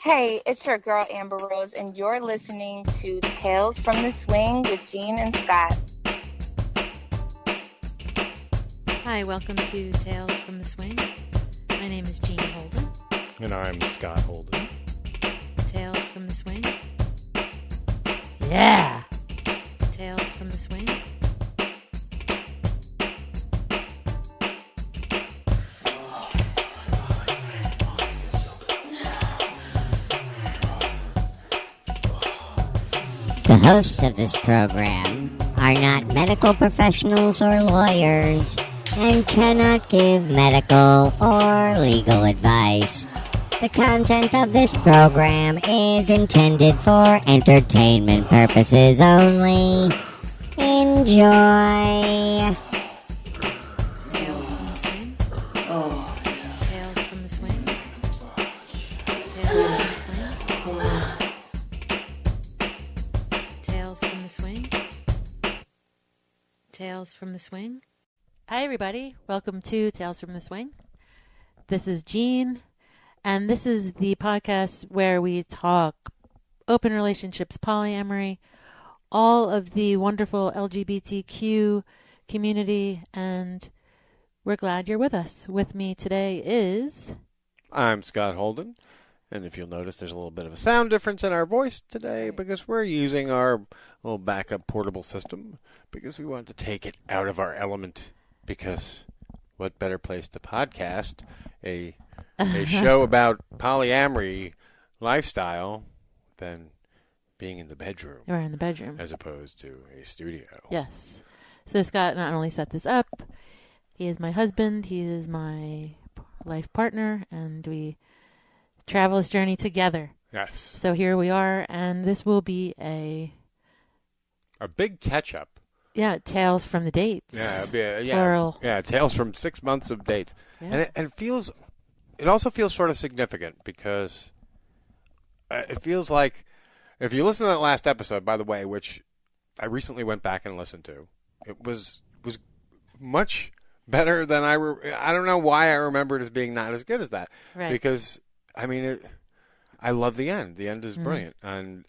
Hey, it's your girl Amber Rose, and you're listening to Tales from the Swing with Jean and Scott. Hi, welcome to Tales from the Swing. My name is Jean Holden. And I'm Scott Holden. Tales from the Swing. Yeah! Tales from the Swing. The hosts of this program are not medical professionals or lawyers and cannot give medical or legal advice. The content of this program is intended for entertainment purposes only. Enjoy. Tales from the Swing. Tales from the Swing. Tales from the Swing. Tales from the Swing. Tales from the Swing. Hi, everybody. Welcome to Tales from the Swing. This is Jean, and this is the podcast where we talk open relationships, polyamory, all of the wonderful LGBTQ community, and we're glad you're with us. With me today is... I'm Scott Holden, and if you'll notice, there's a little bit of a sound difference in our voice today because we're using our little backup portable system because we want to take it out of our element. Because what better place to podcast a show about polyamory lifestyle than being in the bedroom? We're in the bedroom. As opposed to a studio. Yes. So Scott not only set this up, he is my husband, he is my life partner, and we travel this journey together. Yes. So here we are, and this will be a big catch-up. Yeah, tales from the dates. Yeah. Plural. Yeah, tales from 6 months of dates. Yeah. And it also feels sort of significant because it feels like, if you listen to that last episode, by the way, which I recently went back and listened to, it was much better than I don't know why I remember it as being not as good as that. Right. Because, I mean, I love the end. The end is brilliant. And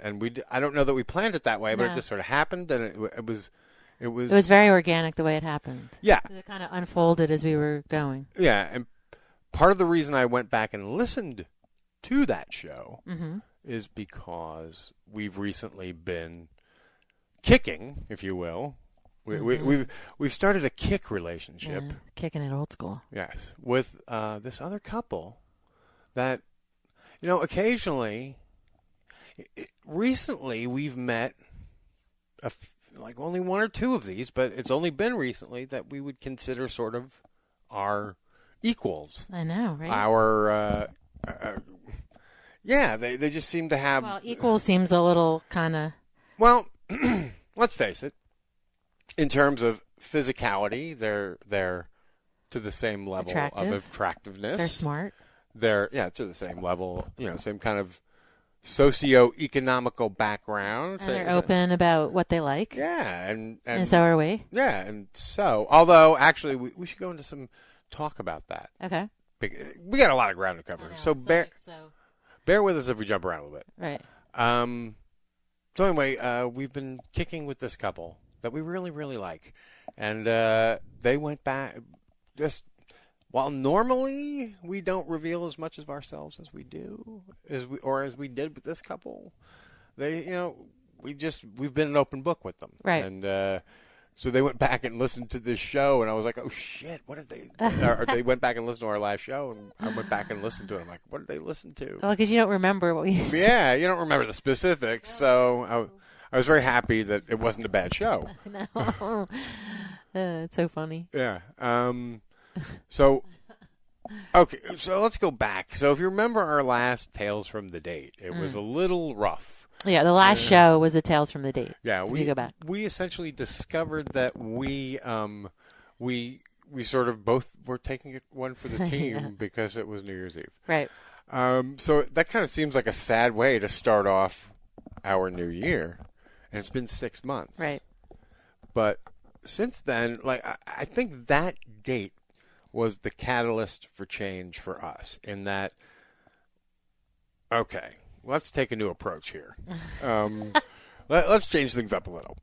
I don't know that we planned it that way, but it just sort of happened, and it was very organic the way it happened. Yeah. It kind of unfolded as we were going. Yeah, and part of the reason I went back and listened to that show is because we've recently been kicking, if you will. We've started a kick relationship. Yeah, kicking it old school. Yes, with this other couple that, occasionally, recently we've met like only one or two of these, but it's only been recently that we would consider sort of our equals. I know, right? Our, they just seem to have... Well, equal seems a little kind of... Well, let's face it. In terms of physicality, they're to the same level of attractiveness. They're smart. They're, to the same level, same kind of socio-economical background. And they're open about what they like. Yeah, and so are we. Yeah, and so, although, actually, we should go into some talk about that. Okay. We got a lot of ground to cover, so bear with us if we jump around a little bit. Right. So anyway, we've been kicking with this couple that we really, really like, and they went back, just... While normally we don't reveal as much of ourselves as we do, as we did with this couple, we've been an open book with them, right? And so they went back and listened to this show, and I was like, oh shit, what did they? Or they went back and listened to our live show, and I went back and listened to it. I'm like, what did they listen to? Well, because you don't remember what we said. Yeah, you don't remember the specifics, so I was very happy that it wasn't a bad show. No, it's so funny. Yeah. So, okay, so let's go back. So if you remember our last Tales from the Date, it was a little rough. Yeah, the last show was a Tales from the Date. Yeah, we go back. We essentially discovered that we sort of both were taking one for the team because it was New Year's Eve. Right. So that kind of seems like a sad way to start off our new year, and it's been 6 months. Right. But since then, like I think that date was the catalyst for change for us in that, okay, let's take a new approach here. Let's change things up a little.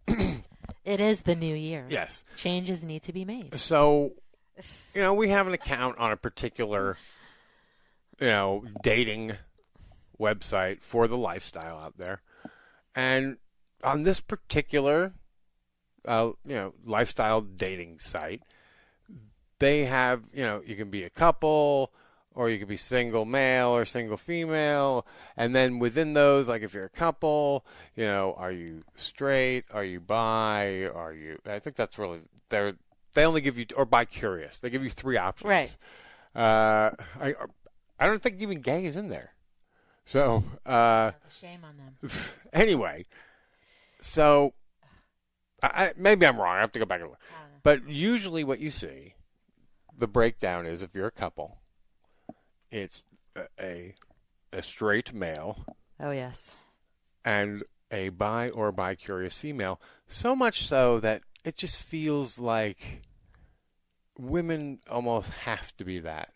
It is the new year. Yes. Changes need to be made. So, we have an account on a particular, dating website for the lifestyle out there. And on this particular, lifestyle dating site, they have, you can be a couple, or you could be single male or single female. And then within those, like if you're a couple, are you straight? Are you bi? I think that's really, they only give you, or bi-curious. They give you 3 options. Right. I don't think even gay is in there. So, shame on them. Anyway, so maybe I'm wrong. I have to go back and look. But usually what you see, the breakdown is if you're a couple, it's a straight male. Oh, yes. And a bi or bi-curious female. So much so that it just feels like women almost have to be that.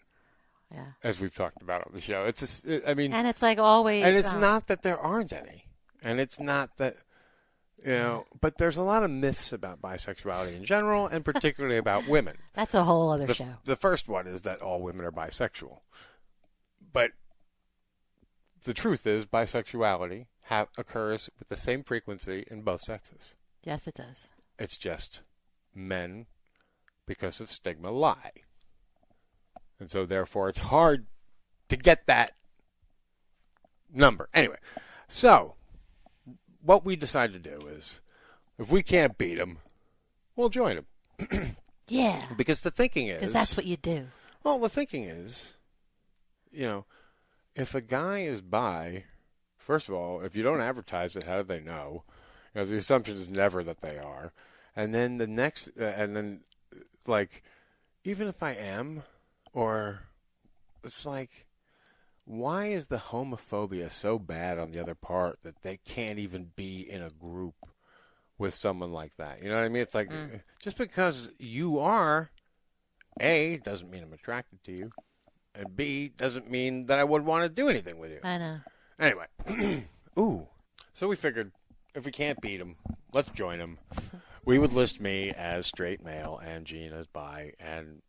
Yeah. As we've talked about on the show. It's just, and it's like always. And it's not that there aren't any. And it's not that, but there's a lot of myths about bisexuality in general, and particularly about women. That's a whole other show. The first one is that all women are bisexual. But the truth is, bisexuality occurs with the same frequency in both sexes. Yes, it does. It's just men, because of stigma, lie. And so, therefore, it's hard to get that number. Anyway, so what we decided to do is, if we can't beat them, we'll join them. Yeah. Because the thinking is... Because that's what you do. Well, the thinking is, if a guy is bi, first of all, if you don't advertise it, how do they know? The assumption is never that they are. And then the next... even if I am... Or it's like, why is the homophobia so bad on the other part that they can't even be in a group with someone like that? You know what I mean? It's like, just because you are, A, doesn't mean I'm attracted to you, and B, doesn't mean that I would want to do anything with you. I know. Anyway, so we figured if we can't beat them, let's join them. We would list me as straight male and Gene as bi, and,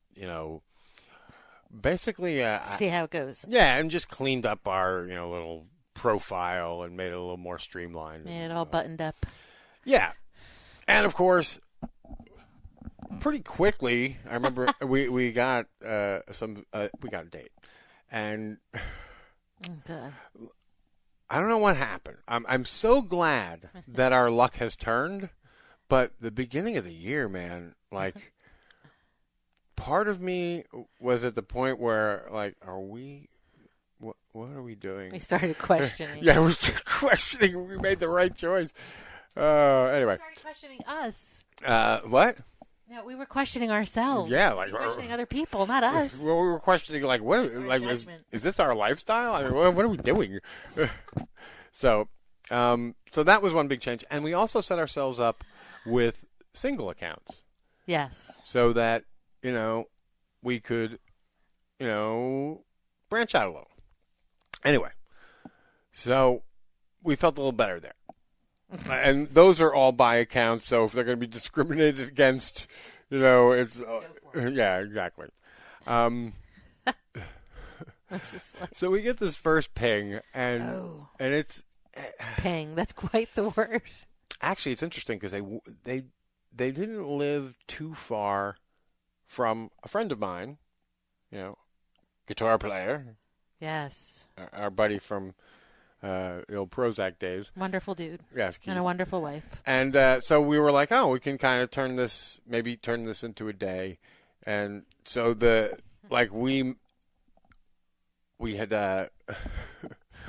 basically, see how it goes. Yeah, and just cleaned up our, little profile and made it a little more streamlined. Made it all buttoned up. Yeah, and of course, pretty quickly, I remember we got we got a date, and God. I don't know what happened. I'm so glad that our luck has turned, but the beginning of the year, man, like. Part of me was at the point where, like, are we, what are we doing? We started questioning. Yeah, we started questioning we made the right choice. Anyway. We started questioning us. What? No, we were questioning ourselves. Yeah, we were questioning other people, not us. Well, we were questioning, like, is this our lifestyle? I mean, what are we doing? So that was one big change. And we also set ourselves up with single accounts. Yes. So that, we could, branch out a little. Anyway, so we felt a little better there. And those are all bi accounts, so if they're going to be discriminated against, it's... yeah, exactly. So we get this first ping, and it's... Ping, that's quite the word. Actually, it's interesting because they didn't live too far from a friend of mine, guitar player. Yes. Our buddy from the old Prozac days. Wonderful dude. Yes, Keith. And a wonderful wife. And so we were like, we can kind of turn this into a day. And so we had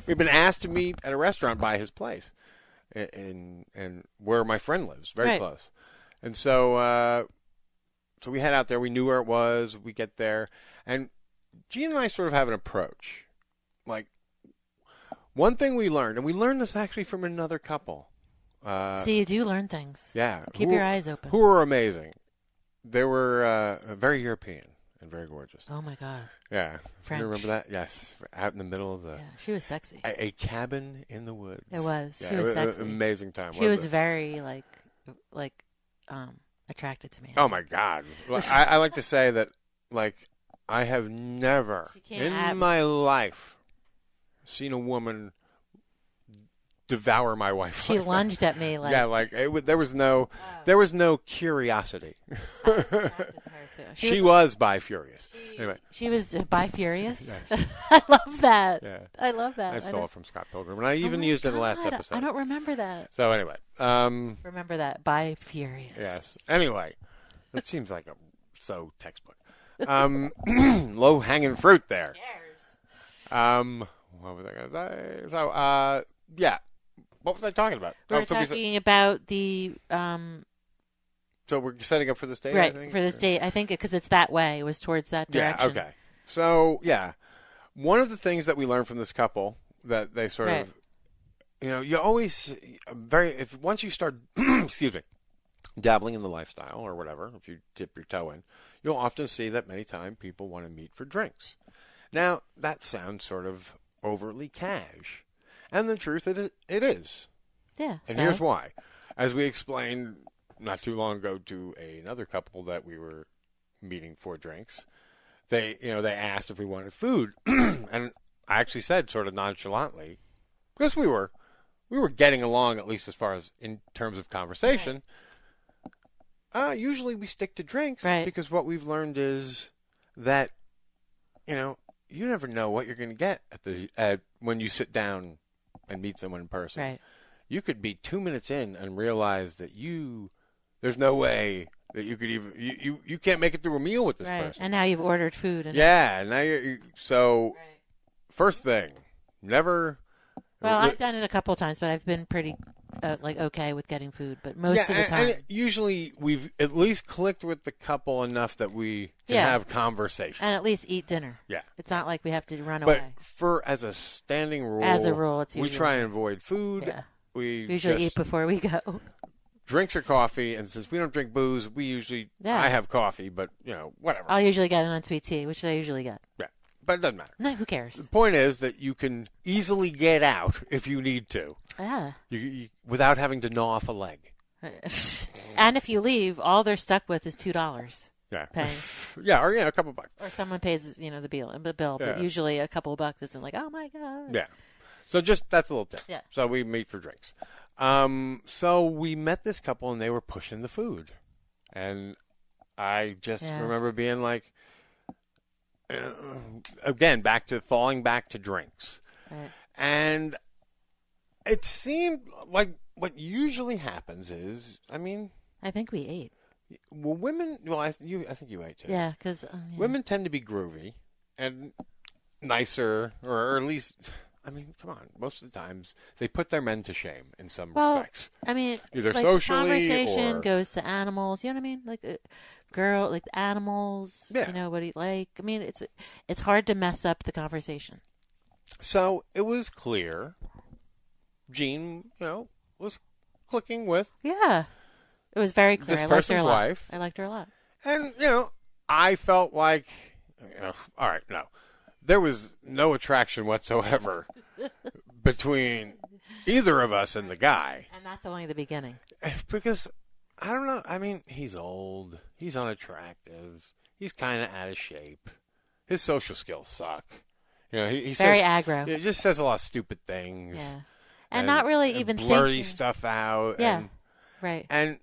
we've been asked to meet at a restaurant by his place, and where my friend lives, very close. And so we head out there. We knew where it was. We get there, and Gene and I sort of have an approach. Like, one thing we learned, and we learned this actually from another couple. So you do learn things. Yeah. Keep your eyes open. Who were amazing. They were very European. and very gorgeous. Oh my God. Yeah. French. You remember that? Yes. Out in the middle of the... Yeah, she was sexy. A cabin in the woods. It was. Yeah, She was it sexy. An amazing time. She was very attracted to me. Oh my God. Well, I like to say that, like, I have never in my life seen a woman devour my wife. She like lunged that. at me like... Yeah, like there was no curiosity. She was bi-furious. Anyway. She was bi-furious? Yes. I love that. Yeah. I love that. I stole it from Scott Pilgrim, and I even used it in the last episode. I don't remember that. So anyway. Remember that. Bi-furious. Yes. Anyway. That seems like so textbook. Low-hanging fruit there. What was I going to say? So, yeah. What was I talking about? We were talking about the... so we're setting up for this date, right, I think? for this date. I think because it's that way. It was towards that direction. Yeah, okay. So, yeah. One of the things that we learned from this couple that they sort of... you always... once you start... excuse me. Dabbling in the lifestyle or whatever, if you dip your toe in, you'll often see that many times people want to meet for drinks. Now, that sounds sort of overly cash. And the truth, it is. Yeah. And here's why. As we explained not too long ago to another couple that we were meeting for drinks, they asked if we wanted food. And I actually said sort of nonchalantly, because we were getting along, at least as far as in terms of conversation. Usually we stick to drinks because what we've learned is that, you never know what you're going to get when you sit down and meet someone in person. Right. You could be 2 minutes in and realize that there's no way that you could even, you can't make it through a meal with this person. And now you've ordered food. Now first thing, never. Well, I've done it a couple of times, but I've been pretty okay with getting food. But most of the time, and usually we've at least clicked with the couple enough that we can have conversation and at least eat dinner. Yeah, it's not like we have to run away. But as a standing rule, it's we try and avoid food. Yeah. We usually eat before we go. Drinks or coffee, and since we don't drink booze, we usually I have coffee, but whatever. I'll usually get an unsweet tea, which I usually get. Yeah. But it doesn't matter. No, who cares? The point is that you can easily get out if you need to. Yeah. You without having to gnaw off a leg. And if you leave, all they're stuck with is $2. Yeah. Paying. Yeah, or a couple bucks. Or someone pays, the bill. Yeah. But usually a couple of bucks isn't like, oh my God. Yeah. So that's a little tip. Yeah. So we meet for drinks. So we met this couple and they were pushing the food, and I just remember being like. Again, falling back to drinks. Right. And it seemed like what usually happens is, I think we ate. Well, women, I think you ate too. Yeah, because... women tend to be groovy and nicer, or at least, come on, most of the times they put their men to shame in some respects. like Either socially conversation or... goes to animals, you know what I mean? Like... girl, like the animals, what do you like? It's hard to mess up the conversation. So it was clear Jean, was clicking with. Yeah. It was very clear. This I liked her person's a lot. wife. I liked her a lot. And, I felt like, all right, no. There was no attraction whatsoever between either of us and the guy. And that's only the beginning. Because... I don't know. He's old. He's unattractive. He's kind of out of shape. His social skills suck. He very says, aggro. He just says a lot of stupid things. Yeah. And not really even blurty thinking. stuff out. Yeah. And, right. And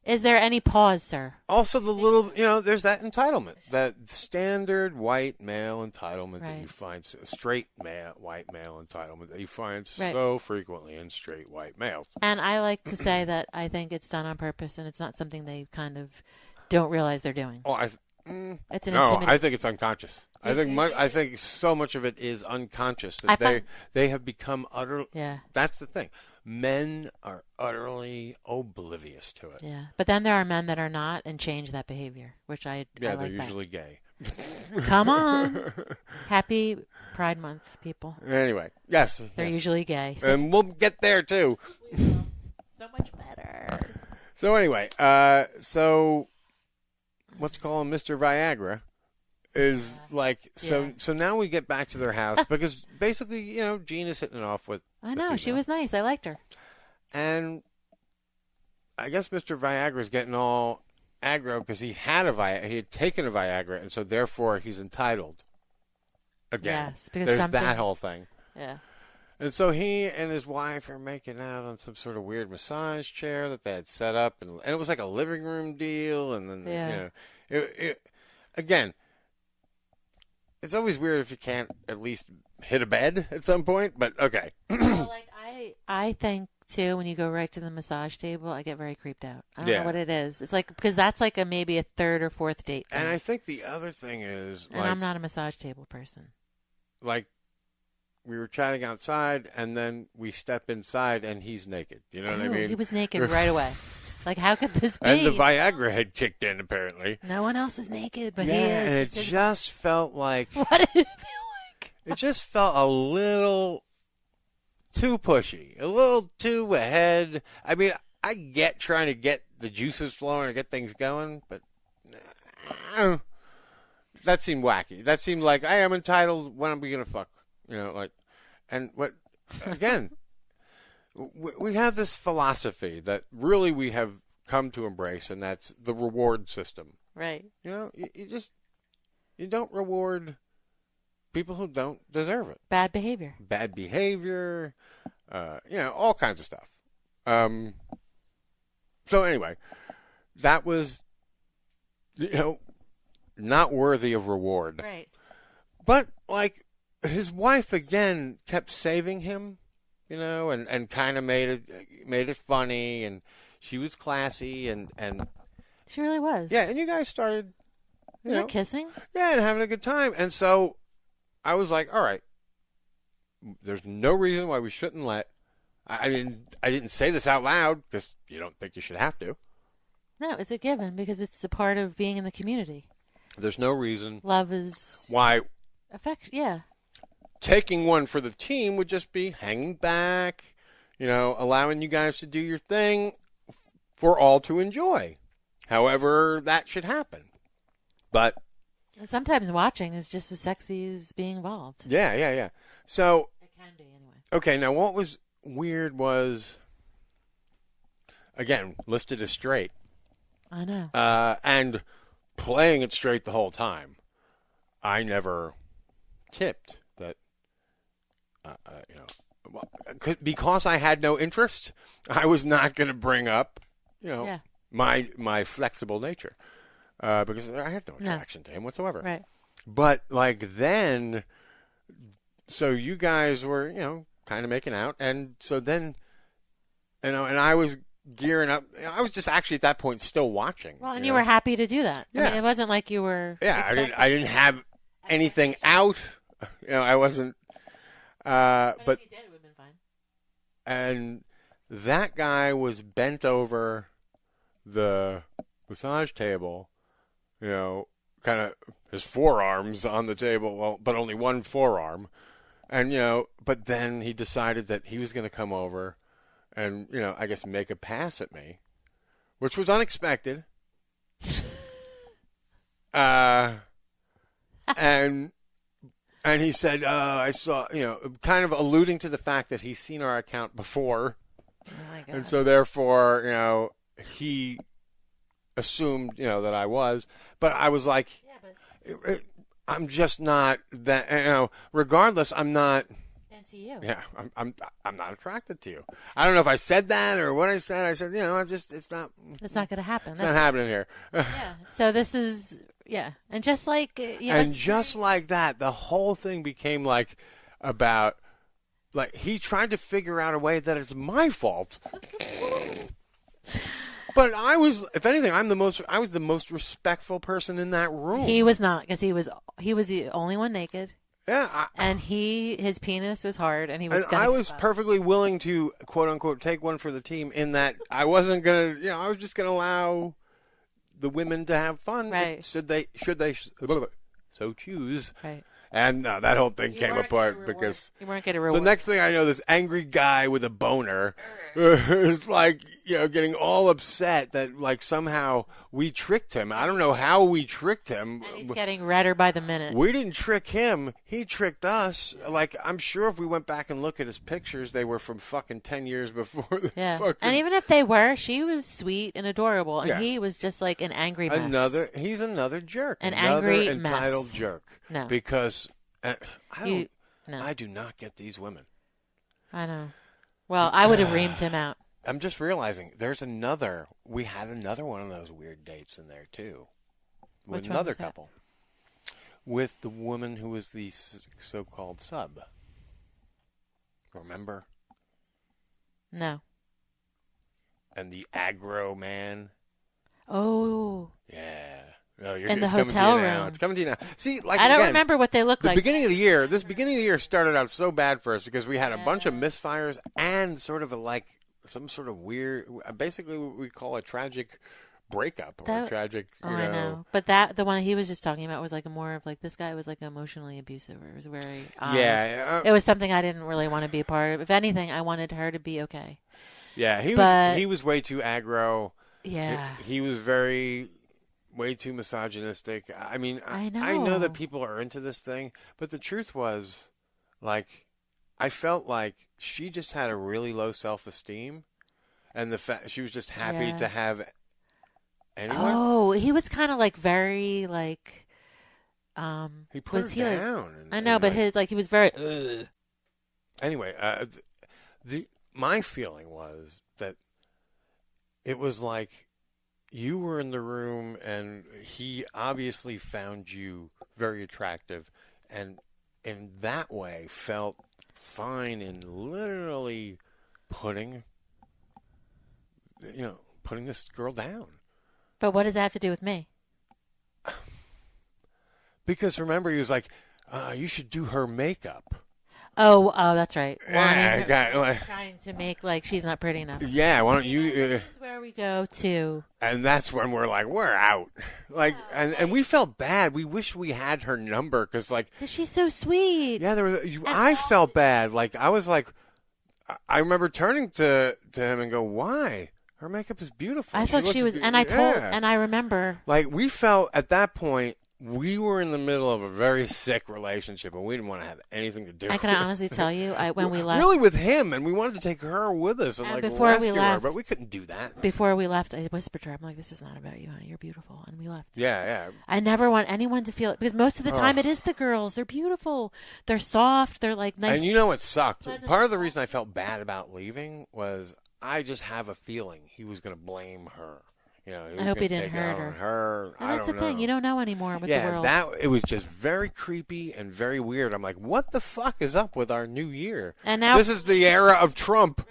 is there any pause, sir? Also, the little, there's that entitlement, that standard white male entitlement that you find, straight white male entitlement that you find so frequently in straight white males. And I like to say that I think it's done on purpose, and it's not something they kind of don't realize they're doing. Oh, it's an I think it's unconscious. I think so much of it is unconscious that they have become utterly. Yeah. That's the thing. Men are utterly oblivious to it. Yeah, but then there are men that are not and change that behavior, which I they're like usually gay. Come on, Happy Pride Month, people. Anyway, yes, they're usually gay, so. And we'll get there too. So much better. So anyway, let's call him Mr. Viagra. is like so. So now we get back to their house because basically, Gene is hitting it off with. I know she was nice. I liked her. And I guess Mr. Viagra is getting all aggro because he had taken a Viagra, and so therefore he's entitled. Again, yes, because there's that whole thing. Yeah. And so he and his wife are making out on some sort of weird massage chair that they had set up, and it was like a living room deal. And then, again, it's always weird if you can't at least hit a bed at some point. But okay. Well, like I think too, when you go right to the massage table, I get very creeped out. I don't know what it is. It's like because that's like maybe a third or fourth date thing. And I think the other thing is, and I'm not a massage table person. Like. We were chatting outside, and then we step inside, and he's naked. You know what I mean? He was naked right away. Like, how could this be? And the Viagra had kicked in, apparently. No one else is naked, but he is. And it just felt like... What did it feel like? It just felt a little too pushy, a little too ahead. I mean, I get trying to get the juices flowing or get things going, but that seemed wacky. That seemed like, I am entitled, when am we going to fuck? And what, again, we have this philosophy that really we have come to embrace, and that's the reward system. Right. You don't reward people who don't deserve it. Bad behavior. Bad behavior, all kinds of stuff. So anyway, that was, not worthy of reward. Right. But, like, his wife again kept saving him, and kind of made it funny, and she was classy, and she really was. Yeah, and you guys started, kissing. Yeah, and having a good time, and so I was like, all right, there's no reason why we shouldn't let. I mean, I didn't say this out loud because you don't think you should have to. No, it's a given because it's a part of being in the community. There's no reason. Love is why. Affection, yeah. Taking one for the team would just be hanging back, allowing you guys to do your thing for all to enjoy. However that should happen. But and sometimes watching is just as sexy as being involved. Yeah. So it can be anyway. Okay, now what was weird was, again, listed as straight. I know. And playing it straight the whole time. I never tipped that, because I had no interest, I was not going to bring up, my flexible nature, because I had no attraction to him whatsoever. Right. But then, so you guys were, kind of making out, and so then, and I was gearing up. I was just actually at that point still watching. Well, and you were happy to do that. Yeah. I mean, it wasn't like you were. Yeah, I didn't have anything out. I wasn't. But if you did, it would have been fine. And that guy was bent over the massage table, kind of his forearms on the table, well, but only one forearm. And, but then he decided that he was going to come over and, I guess make a pass at me, which was unexpected. And he said, I saw, kind of alluding to the fact that he's seen our account before. Oh my God. And so therefore, he assumed, that I was. But I was like, I'm just not that, regardless, I'm not. And to you. Yeah, I'm not attracted to you. I don't know if I said that or what I said. I said, it's not. It's not going to happen. It's not happening here. Yeah. So this is. Yeah, and just like and just like that, the whole thing became like about like he tried to figure out a way that it's my fault. But I was, if anything, I was the most respectful person in that room. He was not, because he was the only one naked. Yeah, and his penis was hard, and he was. And I was perfectly willing to quote unquote take one for the team in that I wasn't gonna, I was just gonna allow the women to have fun, right? Should they so choose, right? And that whole thing came apart because you weren't getting a reward. So next thing I know, this angry guy with a boner is like, getting all upset that like somehow we tricked him. I don't know how we tricked him. And he's getting redder by the minute. We didn't trick him. He tricked us. Like, I'm sure if we went back and look at his pictures, they were from fucking 10 years before. Yeah. And even if they were, she was sweet and adorable. And he was just like an angry mess. He's another jerk. Another angry entitled mess. jerk. No. Because I do not get these women. I know. Well, I would have reamed him out. I'm just realizing we had another one of those weird dates in there too. With Which one another was that? couple. With the woman who was the so-called sub. Remember? No. And the aggro man. Oh. Yeah. No, in the it's coming hotel to you now. room. It's coming to you now. See, like I don't again, remember what they look like. This beginning of the year started out so bad for us because we had a bunch of misfires and sort of some sort of weird, basically what we call a tragic breakup or a tragic, I know. But the one he was just talking about was like more of like this guy was like emotionally abusive. It was very odd. Yeah. It was something I didn't really want to be a part of. If anything, I wanted her to be okay. Yeah, he was way too aggro. Yeah. He was way too misogynistic. I mean, I know that people are into this thing, but the truth was, like, I felt like she just had a really low self-esteem, and the fact she was just happy to have anyone. Oh, he was kind of like very like. He put her down. Like, I know, but he was very. Anyway, my feeling was that it was like. You were in the room, and he obviously found you very attractive, and in that way felt fine in literally putting this girl down. But what does that have to do with me? Because remember, he was like, you should do her makeup. Oh, that's right. Trying to make like she's not pretty enough. Yeah, why don't you? This is where we go to. And that's when we're like, we're out. Like, and we felt bad. We wish we had her number because she's so sweet. Yeah, I felt bad. Like I was like, I remember turning to him and go, why? Her makeup is beautiful. I thought she was, and I remember. Like we felt at that point. We were in the middle of a very sick relationship, and we didn't want to have anything to do with it. I can honestly tell you, when we left... Really with him, and we wanted to take her with us and before rescue we left, her, but we couldn't do that. Before we left, I whispered to her, I'm like, this is not about you, honey. You're beautiful. And we left. Yeah. I never want anyone to feel it, because most of the time it is the girls. They're beautiful. They're soft. They're like nice. And you know what sucked? Part of the reason I felt bad about leaving was I just have a feeling he was going to blame her. I hope he didn't hurt her. And that's the thing. You don't know anymore with the world. It was just very creepy and very weird. I'm like, what the fuck is up with our new year? And now this is the era of Trump.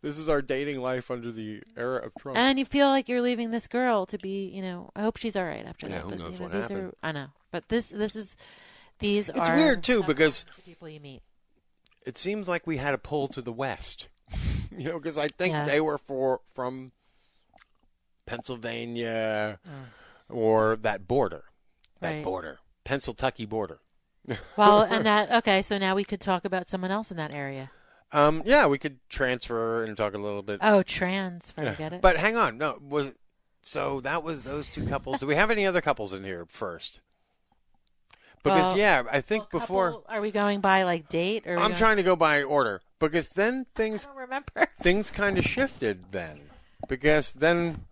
This is our dating life under the era of Trump. And you feel like you're leaving this girl to be, I hope she's all right after that. Yeah, who knows what these happened. I know. But these It's are weird, too, because the people you meet. It seems like we had a pull to the west. Because I think they were from Pennsylvania or that border. Pennsylvania border. Well, and so now we could talk about someone else in that area. We could transfer and talk a little bit. Oh, transfer, yeah. Get it? But hang on, so that was those two couples. Do we have any other couples in here first? Because I think before. Are we going by like date or? I'm trying to go by order because then things. I don't remember. Things kind of shifted then, because then.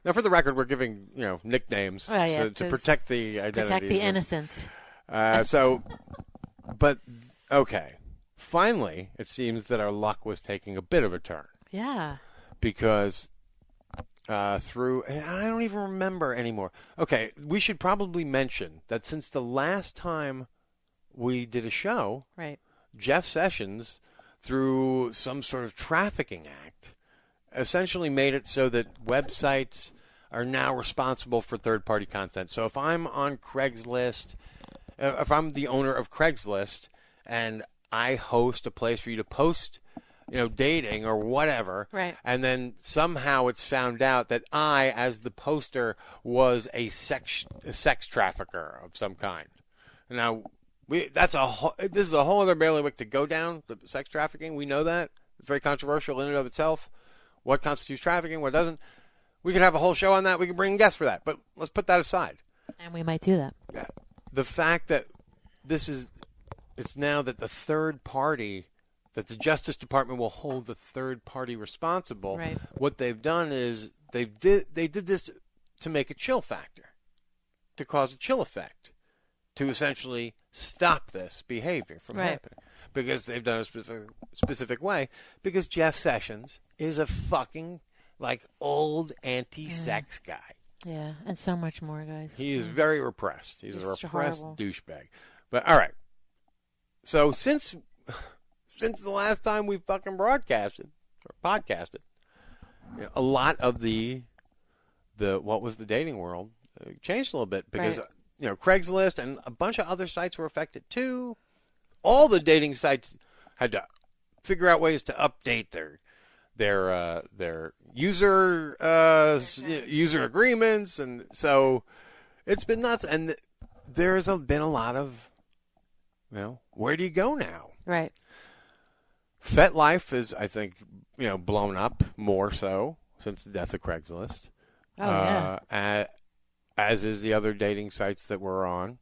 Now, for the record, we're giving nicknames to protect the identity, protect the innocent. But okay, finally, it seems that our luck was taking a bit of a turn. Yeah, because I don't even remember anymore. Okay, we should probably mention that since the last time we did a show, right, Jeff Sessions, through some sort of trafficking act, essentially made it so that websites are now responsible for third-party content. So if I'm on Craigslist, if I'm the owner of Craigslist and I host a place for you to post, dating or whatever, right, and then somehow it's found out that I, as the poster, was a sex trafficker of some kind. Now, this is a whole other bailiwick to go down, the sex trafficking. We know that. It's very controversial in and of itself. What constitutes trafficking, what doesn't. We could have a whole show on that. We could bring guests for that. But let's put that aside. And we might do that. The fact that it's now that the third party, that the Justice Department will hold the third party responsible. Right. What they've done is they did this to make a chill factor, to cause a chill effect, to essentially stop this behavior from happening. Because they've done it a specific way. Because Jeff Sessions is a fucking, like, old anti-sex guy. Yeah, and so much more, guys. He is very repressed. He's a repressed horrible douchebag. But, all right. So, since the last time we fucking broadcasted, or podcasted, a lot of the what was the dating world changed a little bit. Because, Craigslist and a bunch of other sites were affected, too. All the dating sites had to figure out ways to update their user agreements, and so it's been nuts. And there's been a lot of, where do you go now? Right. FetLife is, I think, blown up more so since the death of Craigslist. Oh yeah. As is the other dating sites that we're on.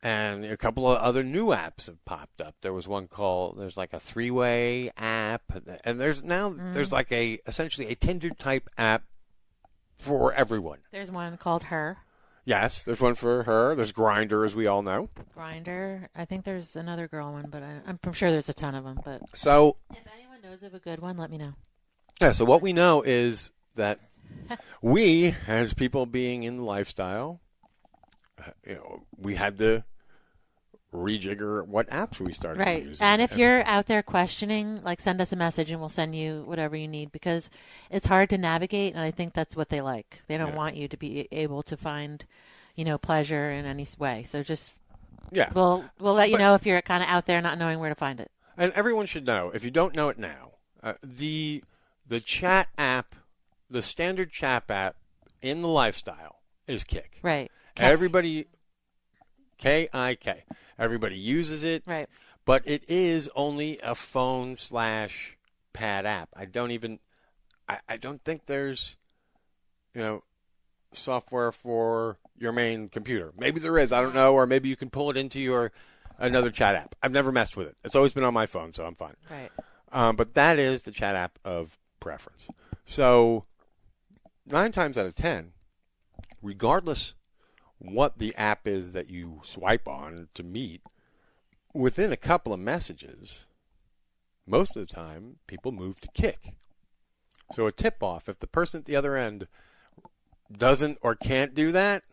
And a couple of other new apps have popped up. There was one there's like a 3-way app, and there's like essentially a Tinder type app for everyone. There's one called Her. Yes, there's one for Her. There's Grindr, as we all know. Grindr. I think there's another girl one, but I'm sure there's a ton of them. But so if anyone knows of a good one, let me know. Yeah. So what we know is that we, as people being in the lifestyle, we had to rejigger what apps we started using. And if you're out there questioning, like, send us a message and we'll send you whatever you need, because it's hard to navigate, and I think that's what they like. They don't want you to be able to find, pleasure in any way. So just we'll let you know if you're kind of out there not knowing where to find it. And everyone should know, if you don't know it now, the chat app, the standard chat app in the lifestyle is Kik. Right. Everybody, K-I-K. Everybody uses it. Right. But it is only a phone/pad app. I don't think there's, software for your main computer. Maybe there is, I don't know, or maybe you can pull it into another chat app. I've never messed with it. It's always been on my phone, so I'm fine. Right. But that is the chat app of preference. So 9 times out of 10, regardless what the app is that you swipe on to meet, within a couple of messages, most of the time, people move to Kik. So a tip-off, if the person at the other end doesn't or can't do that,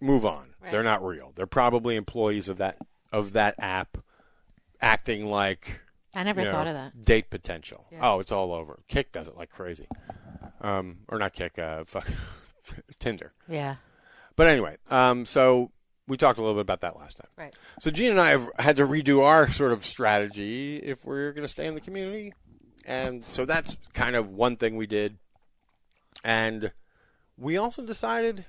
move on. Right. They're not real. They're probably employees of that app, acting like, I never thought of that. Date potential. Yeah. Oh, it's all over. Kik does it like crazy. Or not Kik, Tinder. Yeah. But anyway, so we talked a little bit about that last time. Right. So Gene and I have had to redo our sort of strategy if we're going to stay in the community. And so that's kind of one thing we did. And we also decided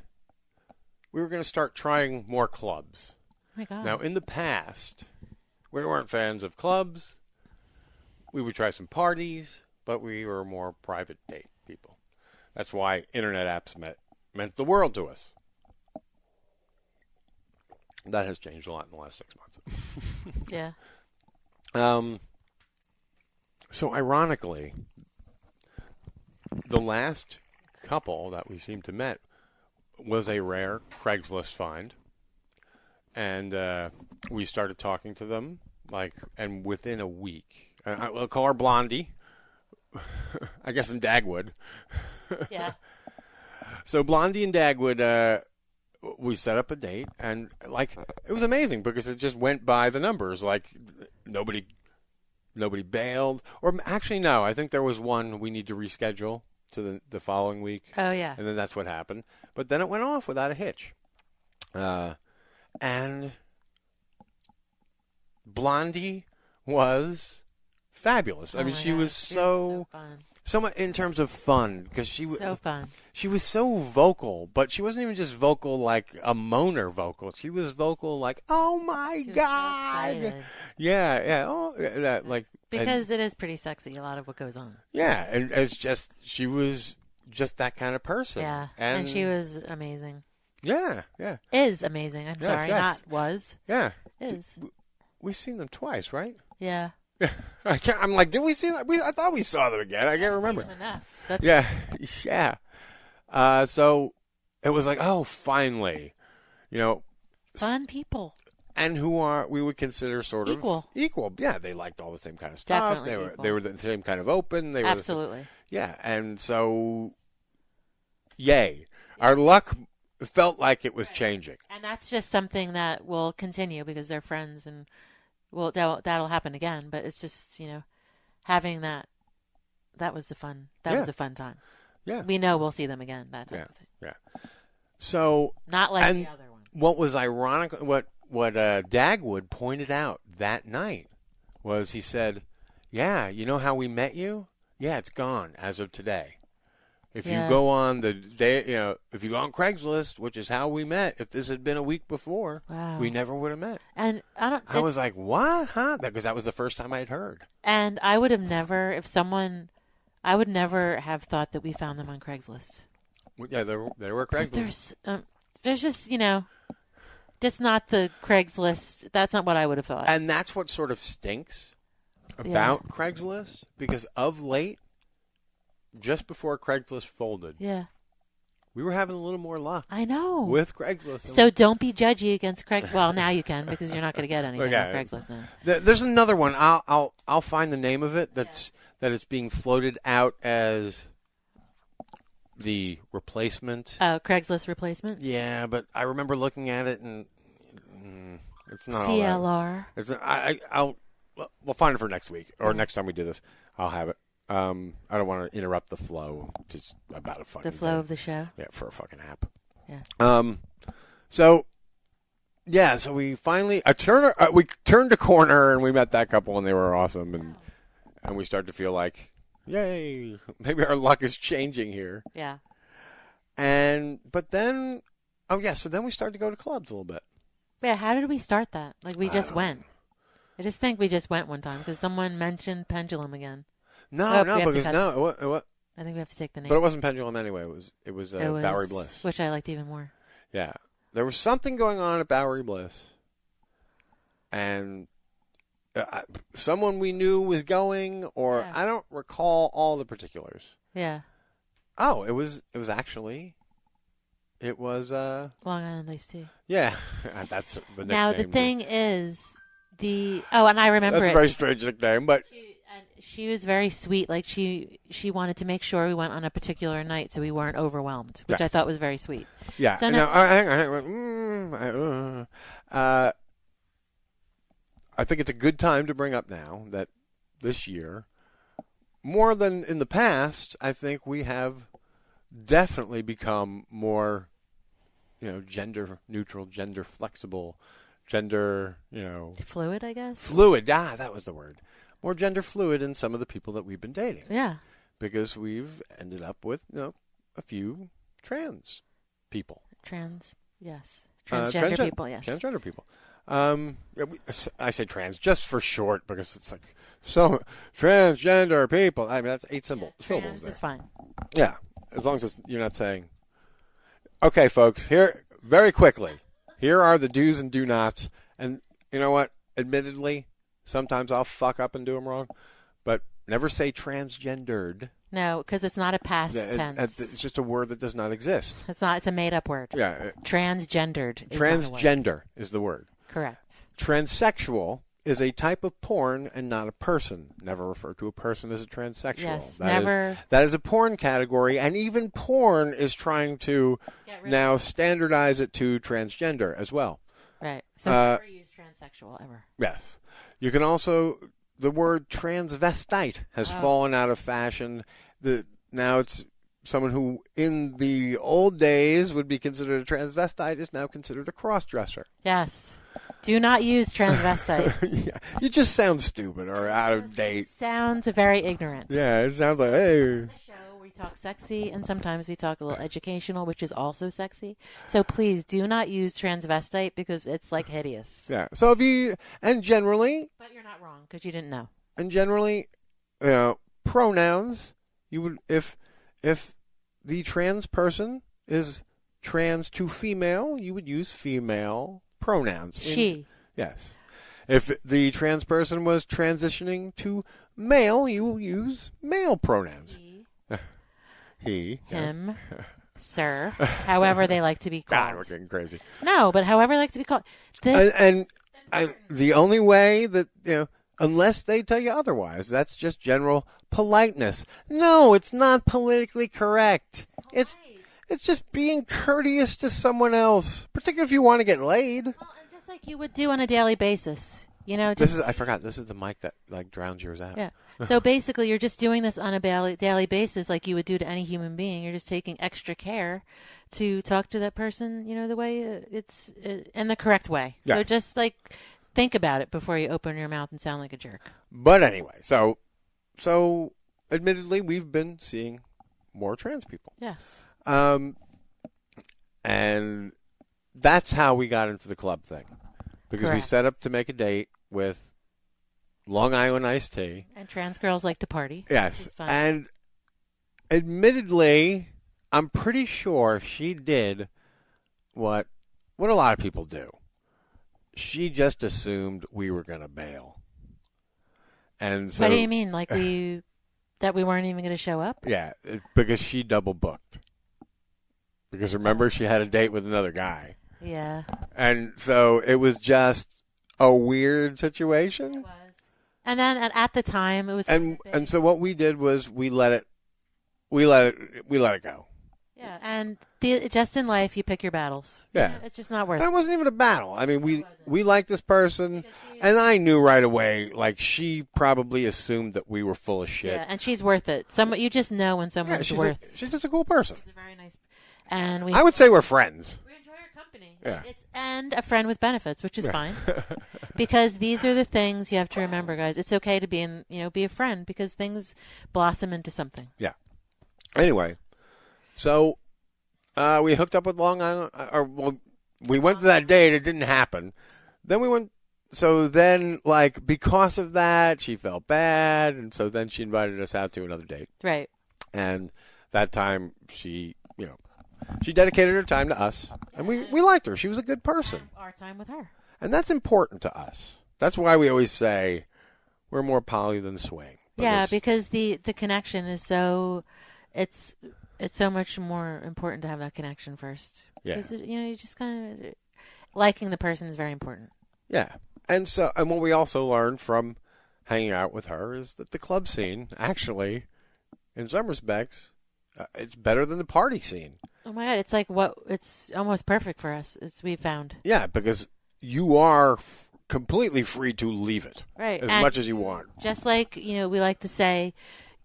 we were going to start trying more clubs. Oh my God. Now, in the past, we weren't fans of clubs. We would try some parties, but we were more private date people. That's why internet apps meant the world to us. That has changed a lot in the last 6 months. Yeah. So ironically, the last couple that we seemed to met was a rare Craigslist find, and we started talking to them, and within a week, I'll call her Blondie. I guess in Dagwood. Yeah. So Blondie and Dagwood, we set up a date, and it was amazing because it just went by the numbers. Nobody bailed, or actually no, I think there was one we need to reschedule to the following week. Oh yeah. And then that's what happened. But then it went off without a hitch. And Blondie was fabulous. I mean, she was so fun. So much in terms of fun, because she was so fun. She was so vocal, but she wasn't even just vocal like a moaner vocal. She was vocal like, "Oh my God!" So yeah. Oh, that because it is pretty sexy. A lot of what goes on. Yeah, and it's just she was just that kind of person. Yeah. And she was amazing. Yeah, yeah. Is amazing. I'm sorry. Yes. Not was. Yeah. Is. We've seen them twice, right? Yeah. I'm like, did we see that? I thought we saw them again. I can't remember. Enough. That's Yeah. So it was like, oh, finally, fun people. And who we would consider sort of equal. Yeah, they liked all the same kind of stuff. Definitely They were the same kind of open. Absolutely. And so, yay. Our luck felt like it was changing. And that's just something that will continue because they're friends and that'll happen again. But it's just, having that was the fun. That was a fun time. Yeah. We know we'll see them again, that type of thing. Yeah. So. Not like the other one. What was ironic, what Dagwood pointed out that night was he said, yeah, you know how we met you? Yeah, it's gone as of today. If you go on the day, if you go on Craigslist, which is how we met, if this had been a week before, we never would have met. And I was like, what? Huh? Because that was the first time I had heard. And I would have never, I would never have thought that we found them on Craigslist. Yeah, they were Craigslist. There's just, just not the Craigslist. That's not what I would have thought. And that's what sort of stinks about Craigslist, because of late, just before Craigslist folded, we were having a little more luck. I know. With Craigslist. So don't be judgy against Craigslist. Well, now you can because you're not going to get anything on Craigslist now. There's another one. I'll find the name of it. That it's being floated out as the replacement. Craigslist replacement. Yeah, but I remember looking at it and it's not CLR. All that. We'll find it for next week or next time we do this. I'll have it. I don't want to interrupt the flow. Just about a fucking. The flow of the show. Yeah, for a fucking app. Yeah. So we finally we turned a corner and we met that couple and they were awesome and we started to feel like, yay, maybe our luck is changing here. Yeah. But then, so then we started to go to clubs a little bit. Yeah, how did we start that? Like we just went. I just think we just went one time because someone mentioned Pendulum again. No, because what? I think we have to take the name. But it wasn't Pendulum anyway. It was Bowery Bliss, which I liked even more. Yeah, there was something going on at Bowery Bliss, and someone we knew was going, or I don't recall all the particulars. Yeah. Oh, it was actually. It was Long Island Iced Tea. Yeah, that's the nickname. Now the thing is and I remember that's a very strange nickname, but. She was very sweet. Like she wanted to make sure we went on a particular night so we weren't overwhelmed, which I thought was very sweet. Yeah. So I think it's a good time to bring up now that this year, more than in the past, I think we have definitely become more, gender neutral, gender flexible, gender, fluid, I guess. Fluid. That was the word. More gender fluid in some of the people that we've been dating. Yeah. Because we've ended up with, a few trans people. Yes. Transgender people, yes. Transgender people. I say trans just for short because it's like, so, transgender people. I mean, that's 8 syllables trans there. Is fine. Yeah. As long as you're not saying. Okay, folks, here, very quickly, here are the do's and do nots. And you know what? Admittedly, sometimes I'll fuck up and do them wrong, but never say transgendered. No, because it's not a past tense. It's just a word that does not exist. It's not. It's a made-up word. Yeah. Transgendered is Transgender is the word. Correct. Transsexual is a type of porn and not a person. Never refer to a person as a transsexual. Yes, never. That is a porn category, and even porn is trying to now standardize it to transgender as well. Right. So never use transsexual ever. Yes. You can also, the word transvestite has fallen out of fashion. Now it's someone who in the old days would be considered a transvestite is now considered a cross-dresser. Yes. Do not use transvestite. Yeah. You just sound stupid or out of date. Sounds very ignorant. Yeah, it sounds like, hey. We talk sexy, and sometimes we talk a little educational, which is also sexy. So please do not use transvestite because it's like hideous. Yeah. So generally. But you're not wrong because you didn't know. And generally, pronouns, you would, if the trans person is trans to female, you would use female pronouns. She. Yes. If the trans person was transitioning to male, you will use male pronouns. He. Him. Sir. However they like to be called. God, we're getting crazy. No, but however they like to be called. And the only way that, unless they tell you otherwise, that's just general politeness. No, it's not politically correct. It's just being courteous to someone else, particularly if you want to get laid. Well, and just like you would do on a daily basis. I forgot. This is the mic that drowns yours out. Yeah. So basically, you're just doing this on a daily basis, like you would do to any human being. You're just taking extra care to talk to that person, the way it's in the correct way. Yes. So just think about it before you open your mouth and sound like a jerk. But anyway, so admittedly, we've been seeing more trans people. Yes. And that's how we got into the club thing. Because Correct. we set up to make a date with Long Island Iced Tea. And trans girls like to party. Yes. And admittedly, I'm pretty sure she did what a lot of people do. She just assumed we were going to bail. And so, what do you mean? Like that we weren't even going to show up? Yeah, because she double booked. Because remember, she had a date with another guy. Yeah. And so it was just a weird situation. It was. And then at the time it was and so what we did was we let it go. Yeah, and just in life you pick your battles. Yeah. It's just not worth and it. it wasn't even a battle. I mean, we liked this person, and I knew right away, she probably assumed that we were full of shit. Yeah, and she's worth it. You just know when someone's worth. She's just a cool person. She's a very nice. And I would say we're friends. We enjoy our company. Yeah. And a friend with benefits, which is fine. Because these are the things you have to remember, guys. It's okay to be a friend because things blossom into something. Yeah. Anyway, so we hooked up with Long Island. We went to that date. It didn't happen. Then we went. So then, because of that, she felt bad, and so then she invited us out to another date. Right. And that time, she dedicated her time to us, and we liked her. She was a good person. And our time with her. And that's important to us. That's why we always say we're more poly than swing. Because the connection is so, it's so much more important to have that connection first. Yeah. Because, you just kind of, liking the person is very important. Yeah. And what we also learned from hanging out with her is that the club scene, actually, in some respects, it's better than the party scene. Oh my God, it's almost perfect for us, we found. Yeah, because you are completely free to leave it. Right. As much as you want. Just like, we like to say,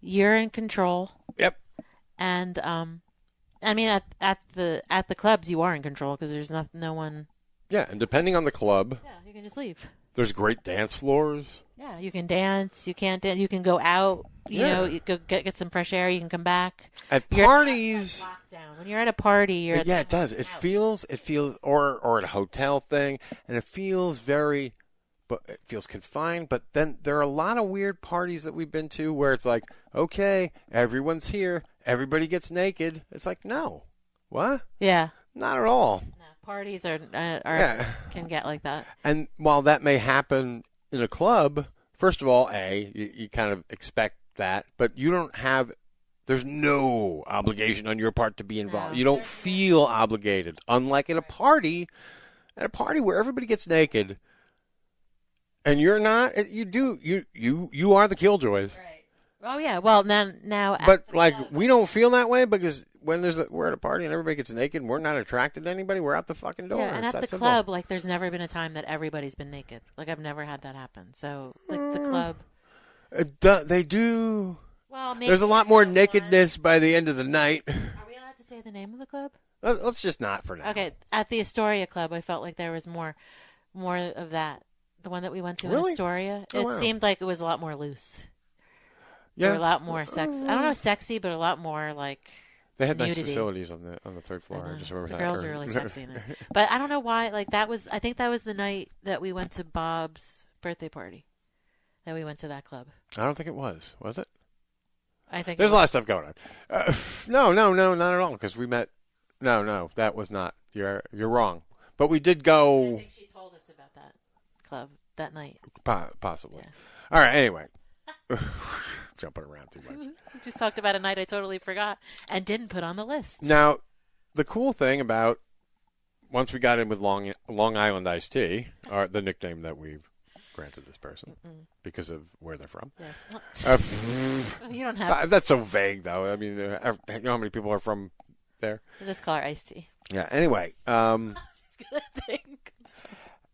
you're in control. Yep. And, I mean, at the clubs, you are in control because there's no one. Yeah, and depending on the club. Yeah, you can just leave. There's great dance floors. Yeah, you can dance. You can't dance. You can go out. You go get some fresh air. You can come back. At parties, lockdown. When you're at a party, you're it does. It feels, or at a hotel thing, and it feels confined. But then there are a lot of weird parties that we've been to where it's like, okay, everyone's here, everybody gets naked. It's like, no, what? Yeah, not at all. No, parties are can get like that. And while that may happen in a club, first of all, you kind of expect that, but you don't have. There's no obligation on your part to be involved. You don't feel obligated. Unlike at a party where everybody gets naked, and you're not. You do. You are the killjoys. Right. Oh yeah. Well now. But we don't feel that way because when we're at a party and everybody gets naked, and we're not attracted to anybody. We're out the fucking door. Yeah, and at the club, there's never been a time that everybody's been naked. I've never had that happen. So the club. They do. Well, maybe there's a lot more nakedness by the end of the night. Are we allowed to say the name of the club? Let's just not for now. Okay, at the Astoria Club, I felt like there was more of that. The one that we went to in Astoria, seemed like it was a lot more loose. Yeah, a lot more sex. I don't know, sexy, but a lot more They had nudity. nice facilities on the third floor. I just remember the that. girls are really sexy in there. But I don't know why. I think that was the night that we went to Bob's birthday party. That we went to that club. I don't think it was. Was it? I think There's a lot of stuff going on. No, not at all. Because we met. No, that was not. You're wrong. But we did go. I think she told us about that club that night. Possibly. Yeah. All right. Anyway, jumping around too much. We just talked about a night I totally forgot and didn't put on the list. Now, the cool thing about once we got in with Long Island Iced Tea, or the nickname that we've granted this person because of where they're from. Yes. You don't have. That's so vague, though. I mean, you know how many people are from there? Just call her iced tea. Yeah. Anyway, She's gonna think.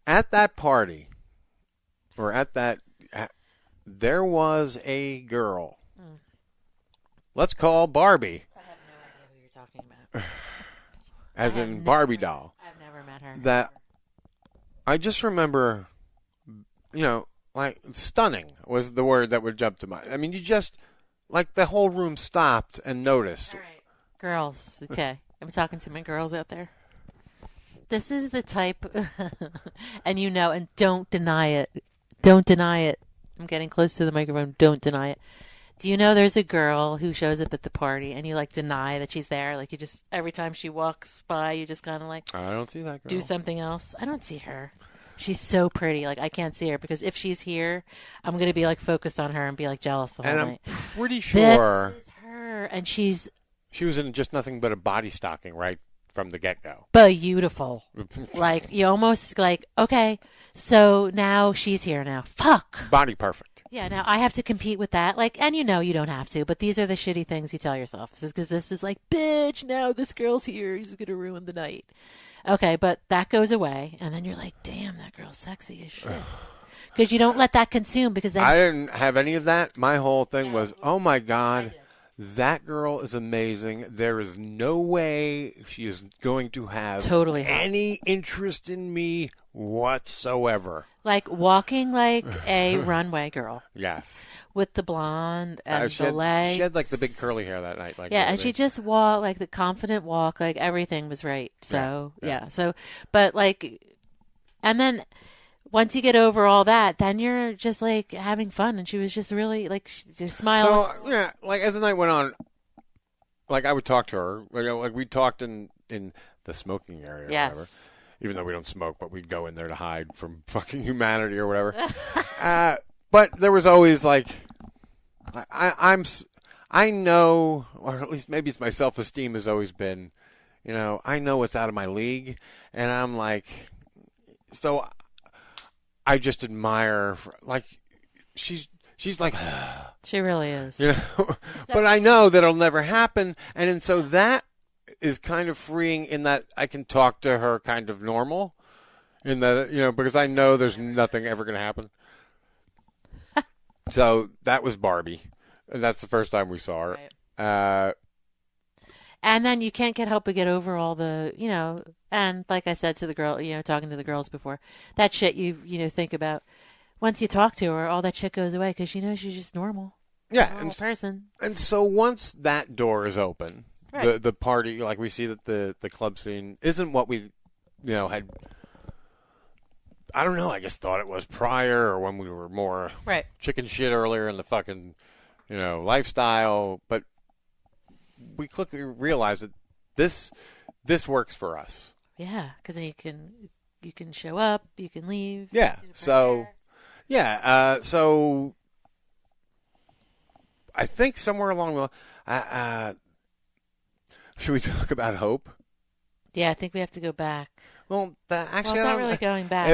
at that party, or there was a girl. Let's call Barbie. I have no idea who you're talking about. As in Barbie doll. I've never met her. That I just remember, like stunning was the word that would jump to mind. I mean, you just, like the whole room stopped and noticed. All right. Girls. Okay. I'm talking to my girls out there. This is the type, and and don't deny it. Don't deny it. I'm getting close to the microphone. Don't deny it. Do you know there's a girl who shows up at the party and you like deny that she's there? Like you just, every time she walks by, you just kind of like, I don't see that girl. Do something else. I don't see her. She's so pretty. Like I can't see her because if she's here, I'm going to be like focused on her and be like jealous the whole night. I'm pretty sure That is her. And she was in just nothing but a body stocking right from the get-go. beautiful. Like you almost like, okay, so now she's here now. Fuck. Body perfect. Yeah, now I have to compete with that. Like, and you don't have to, but these are the shitty things you tell yourself. Because this is like, bitch, now this girl's here. He's going to ruin the night. Okay, but that goes away. And then you're like, damn, that girl's sexy as shit. Because you don't let that consume because then... I didn't have any of that. My whole thing was, oh my God, that girl is amazing. There is no way she is going to have any interest in me whatsoever. Like walking like a runway girl. Yes. With the blonde and the legs. She had like the big curly hair that night. Like and she just walked like the confident walk. Like everything was right. So, So, but like, and then once you get over all that, then you're just like having fun. And she was just really like, just smiling. So, like as the night went on, like I would talk to her. Like we talked in the smoking area or whatever. Even though we don't smoke, but we'd go in there to hide from fucking humanity or whatever. But there was always like, I know, or at least maybe it's my self-esteem has always been, I know it's out of my league, and I'm like, so I just admire, like, she's like, she really is, but I know that'll never happen, and so that is kind of freeing in that I can talk to her kind of normal, in that because I know there's nothing ever going to happen. So that was Barbie, and that's the first time we saw her. Right. And then you can't help but get over all the, and like I said to the girl, talking to the girls before, that shit you think about. Once you talk to her, all that shit goes away because she's just normal. Yeah, normal person. And so once that door is open, right. the party, like we see that the club scene isn't what we, had. I don't know. I guess thought it was prior, or when we were more chicken shit earlier in the fucking, lifestyle. But we quickly realized that this works for us. Yeah, because you can show up, you can leave. Yeah. So I think somewhere along the should we talk about hope? Yeah, I think we have to go back. Well, actually, it's not really going back.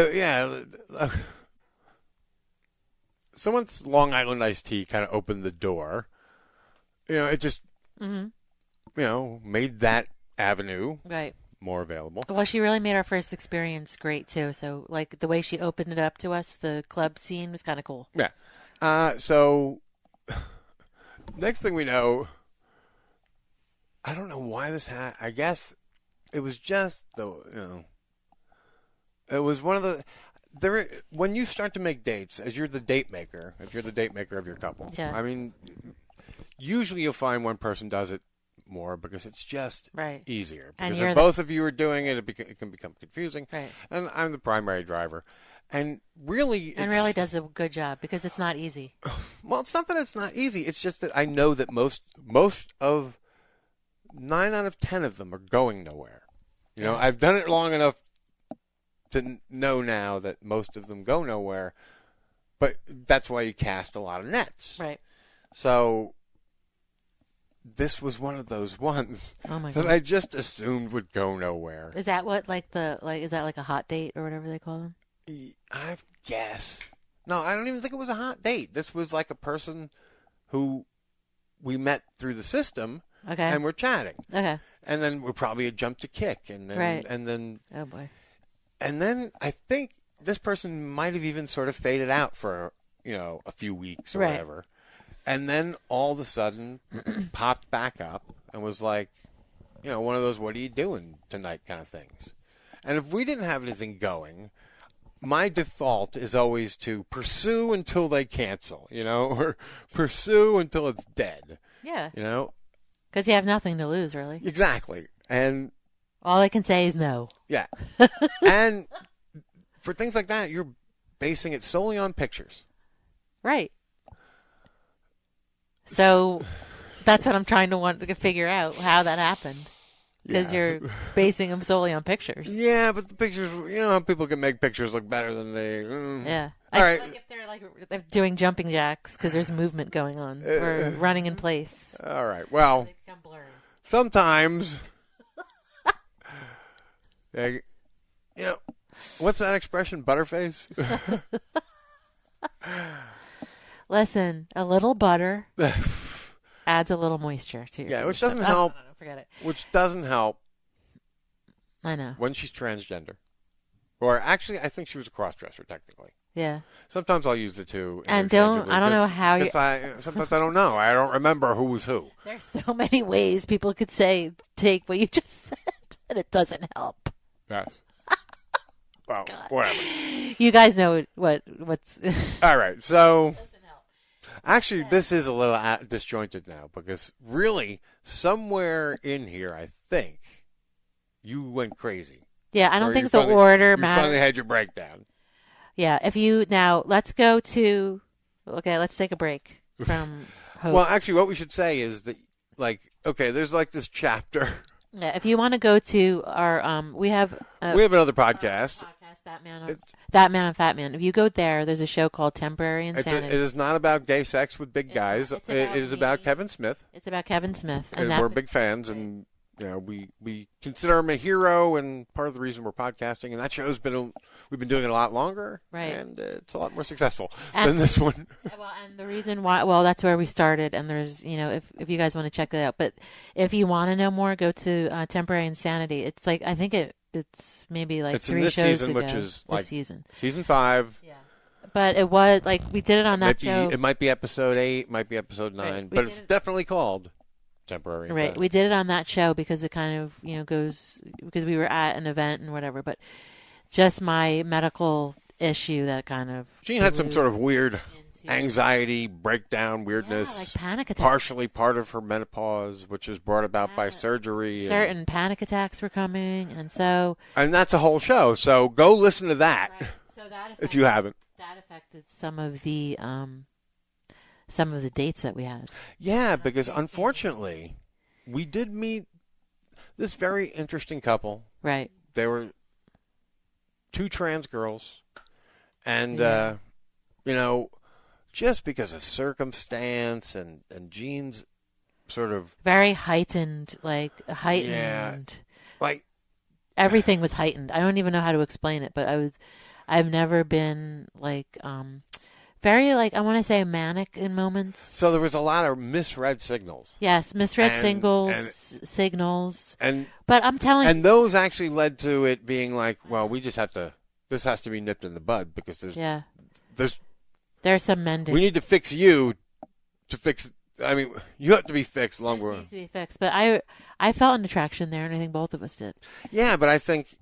So once Long Island Iced Tea kind of opened the door, it just, made that avenue more available. Well, she really made our first experience great, too. So, like, the way she opened it up to us, the club scene was kind of cool. Yeah. So, next thing we know, I don't know why this I guess it was just it was one of the when you start to make dates, as you're the date maker, if you're the date maker of your couple. Yeah. I mean, usually you'll find one person does it more because it's just easier. Because if both of you are doing it, it can become confusing. Right. And I'm the primary driver. And really, really does a good job because it's not easy. Well, it's not that it's not easy. It's just that I know that most of 9 out of 10 of them are going nowhere. You know, I've done it long enough to know now that most of them go nowhere. But that's why you cast a lot of nets. Right. So this was one of those ones that I just assumed would go nowhere. Is that what is that like a hot date or whatever they call them? I guess. No, I don't even think it was a hot date. This was like a person who we met through the system. Okay. And we're chatting. Okay. And then we probably had jumped to kick, and then oh boy. And then I think this person might have even sort of faded out for a few weeks or whatever, and then all of a sudden popped back up and was like, one of those "what are you doing tonight" kind of things. And if we didn't have anything going, my default is always to pursue until they cancel, or pursue until it's dead. Yeah. Because you have nothing to lose, really. Exactly. And all I can say is no. Yeah. And for things like that, you're basing it solely on pictures. Right. So that's what I'm trying to figure out, how that happened. Because you're basing them solely on pictures. Yeah, but the pictures, how people can make pictures look better than they... Yeah. All right. Like if they're doing jumping jacks because there's movement going on or running in place. All right. Well, they become blurry. Sometimes... what's that expression? Butterface? Listen, a little butter adds a little moisture to your which doesn't help. No, forget it. Which doesn't help. I know. When she's transgender. Or actually, I think she was a cross-dresser, technically. Yeah. Sometimes I'll use the two. And I don't know how you... Sometimes I don't know. I don't remember who was who. There's so many ways people could take what you just said, and it doesn't help. Yes. Well, whatever. You guys know what's... All right, so... Actually, this is a little disjointed now, because really, somewhere in here, I think, you went crazy. Yeah, I don't think the order matters. You finally had your breakdown. Yeah, let's go to... Okay, let's take a break from Hope. Well, actually, what we should say is that, there's this chapter... Yeah, if you want to go to our, we have another podcast. That Man and Fat Man. If you go there, there's a show called Temporary Insanity. It is not about gay sex with big guys. It is about Kevin Smith. It's about Kevin Smith, and we're big fans, and we consider him a hero, and part of the reason we're podcasting. And that show's we've been doing it a lot longer, right? And it's a lot more successful than this one. Well, and the reason why, that's where we started. And there's, if you guys want to check that out, but if you want to know more, go to Temporary Insanity. It's I think it's maybe it's 3 in this shows season, ago. Which is this season. Season 5. Yeah. But it was we did it on that show. It might be episode 8, might be episode 9, right. But it's definitely called Temporary Insanity. Right. We did it on that show because it kind of goes because we were at an event and whatever. But just my medical issue that kind of Jean had some sort of weird anxiety, breakdown, weirdness. Yeah, like panic attacks. Partially part of her menopause, which is brought about by surgery. Certain panic attacks were coming, and that's a whole show. So go listen to that, right. So that if you haven't. That affected some of the dates that we had. Yeah, because unfortunately, we did meet this very interesting couple. Right. They were 2 trans girls, and just because of circumstance and Jean's sort of very heightened. Yeah, everything was heightened. I don't even know how to explain it, but I've never been very I want to say manic in moments. So there was a lot of misread signals. Yes, misread signals. But I'm telling you. And those actually led to it being we just have to, this has to be nipped in the bud because there's some mending. We need to fix you to fix. I mean, you have to be fixed long before. Needs to be fixed. But I felt an attraction there, and I think both of us did. Yeah, but I think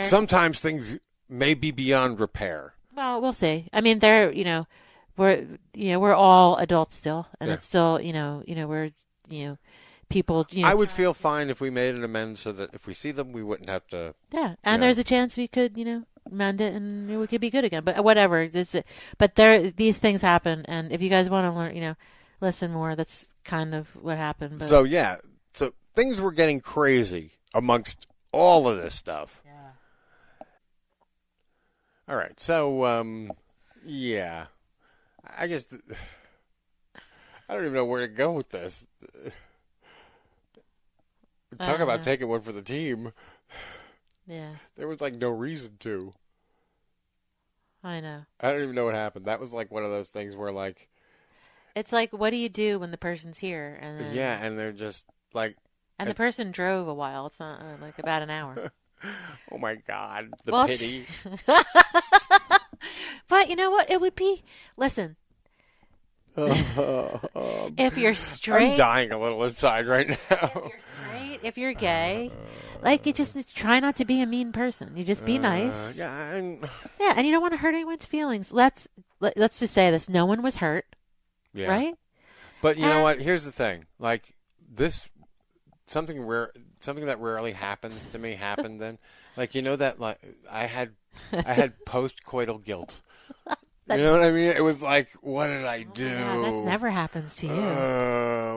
sometimes things may be beyond repair. Well, we'll see. I mean, we're all adults still, and it's still we're people. I would feel fine if we made an amends so that if we see them, we wouldn't have to. Yeah, and there's a chance we could mend it and it could be good again. But whatever. But these things happen, and if you guys want to learn, listen more, that's kind of what happened. But. So things were getting crazy amongst all of this stuff. Yeah. All right. So yeah, I guess I don't even know where to go with this. Talk about taking one for the team. Yeah. There was like no reason to. I know. I don't even know what happened. That was like one of those things where like. It's like, what do you do when the person's here? And then, yeah, and they're just like. And the person drove a while. It's not like about an hour. Oh my God, the Well, pity. But you know what? It would be. Listen. If you're straight, I'm dying a little inside right now. If you're straight, if you're gay, like you just try not to be a mean person. You just be nice. Yeah, and you don't want to hurt anyone's feelings. Let's just say this: no one was hurt, right? But you know what? Here's the thing: like this, something that rarely happens to me happened then. Like that, like I had post-coital guilt. You know what I mean? It was like, what did I do? Yeah, that's never happens to you.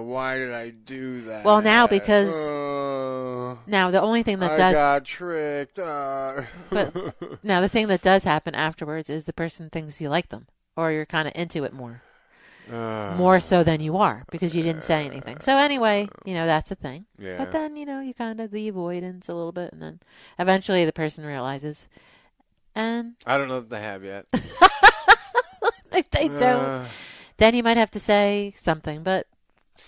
Why did I do that? Well, now because now the only thing that I got tricked. But now the thing that does happen afterwards is the person thinks you like them, or you're kind of into it more so than you are because you didn't say anything. So anyway, that's a thing. Yeah. But then you kind of the avoidance a little bit, and then eventually the person realizes. And I don't know if they have yet. If they don't, then you might have to say something. But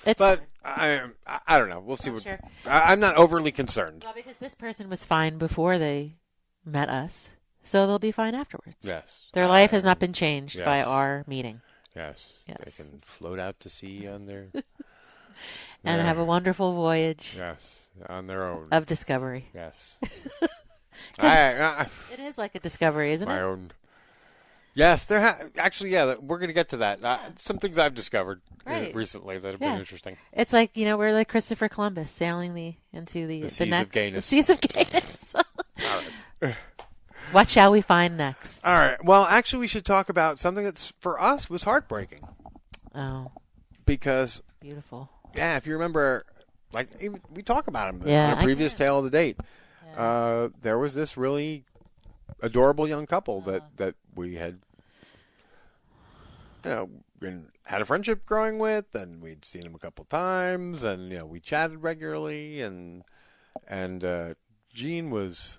it's. But I don't know. We'll see what. Sure. I'm not overly concerned. Well, because this person was fine before they met us, so they'll be fine afterwards. Yes. Their life has not been changed by our meeting. Yes. Yes. They can float out to sea on their. And have a wonderful voyage. Yes, on their own. Of discovery. Yes. It is like a discovery, isn't it? My own. Yes, actually, yeah, we're going to get to that. Some things I've discovered recently that have been interesting. It's like, we're like Christopher Columbus sailing into the seas next, of gayness. The seas of gayness. All right. What shall we find next? All right. Well, actually, we should talk about something that's, for us, was heartbreaking. Oh. Because. Beautiful. Yeah, if you remember, like, we talk about him in a previous Tale of the Date. Yeah. There was this really adorable young couple that we had, had a friendship growing with, and we'd seen him a couple times, and we chatted regularly, and Jean was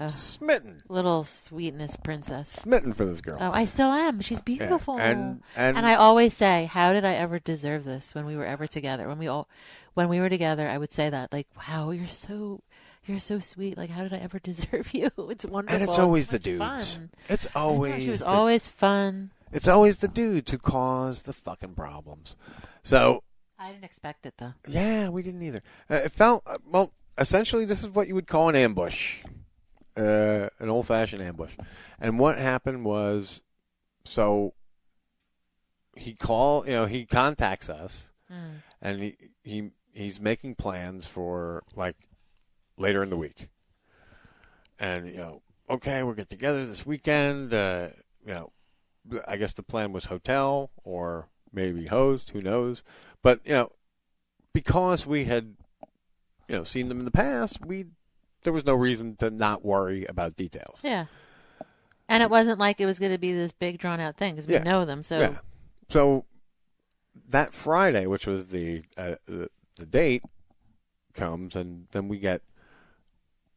smitten, little sweetness princess, smitten for this girl. Oh, I still am. She's beautiful, and I always say, how did I ever deserve this when we were ever together? When we were together, I would say that, like, wow, you're so sweet. Like, how did I ever deserve you? It's wonderful. And it's always the dudes. Fun. It's always. She was always fun. It's always the dudes who cause the fucking problems. So. I didn't expect it, though. Yeah, we didn't either. It felt, essentially, this is what you would call an ambush. An old-fashioned ambush. And what happened was, so he contacts us, and he's making plans for, like, later in the week. And, okay, we'll get together this weekend. I guess the plan was hotel or maybe host, who knows. But, because we had, seen them in the past, there was no reason to not worry about details. Yeah. And it wasn't like it was going to be this big drawn-out thing because we know them. So. Yeah. So that Friday, which was the date, comes, and then we get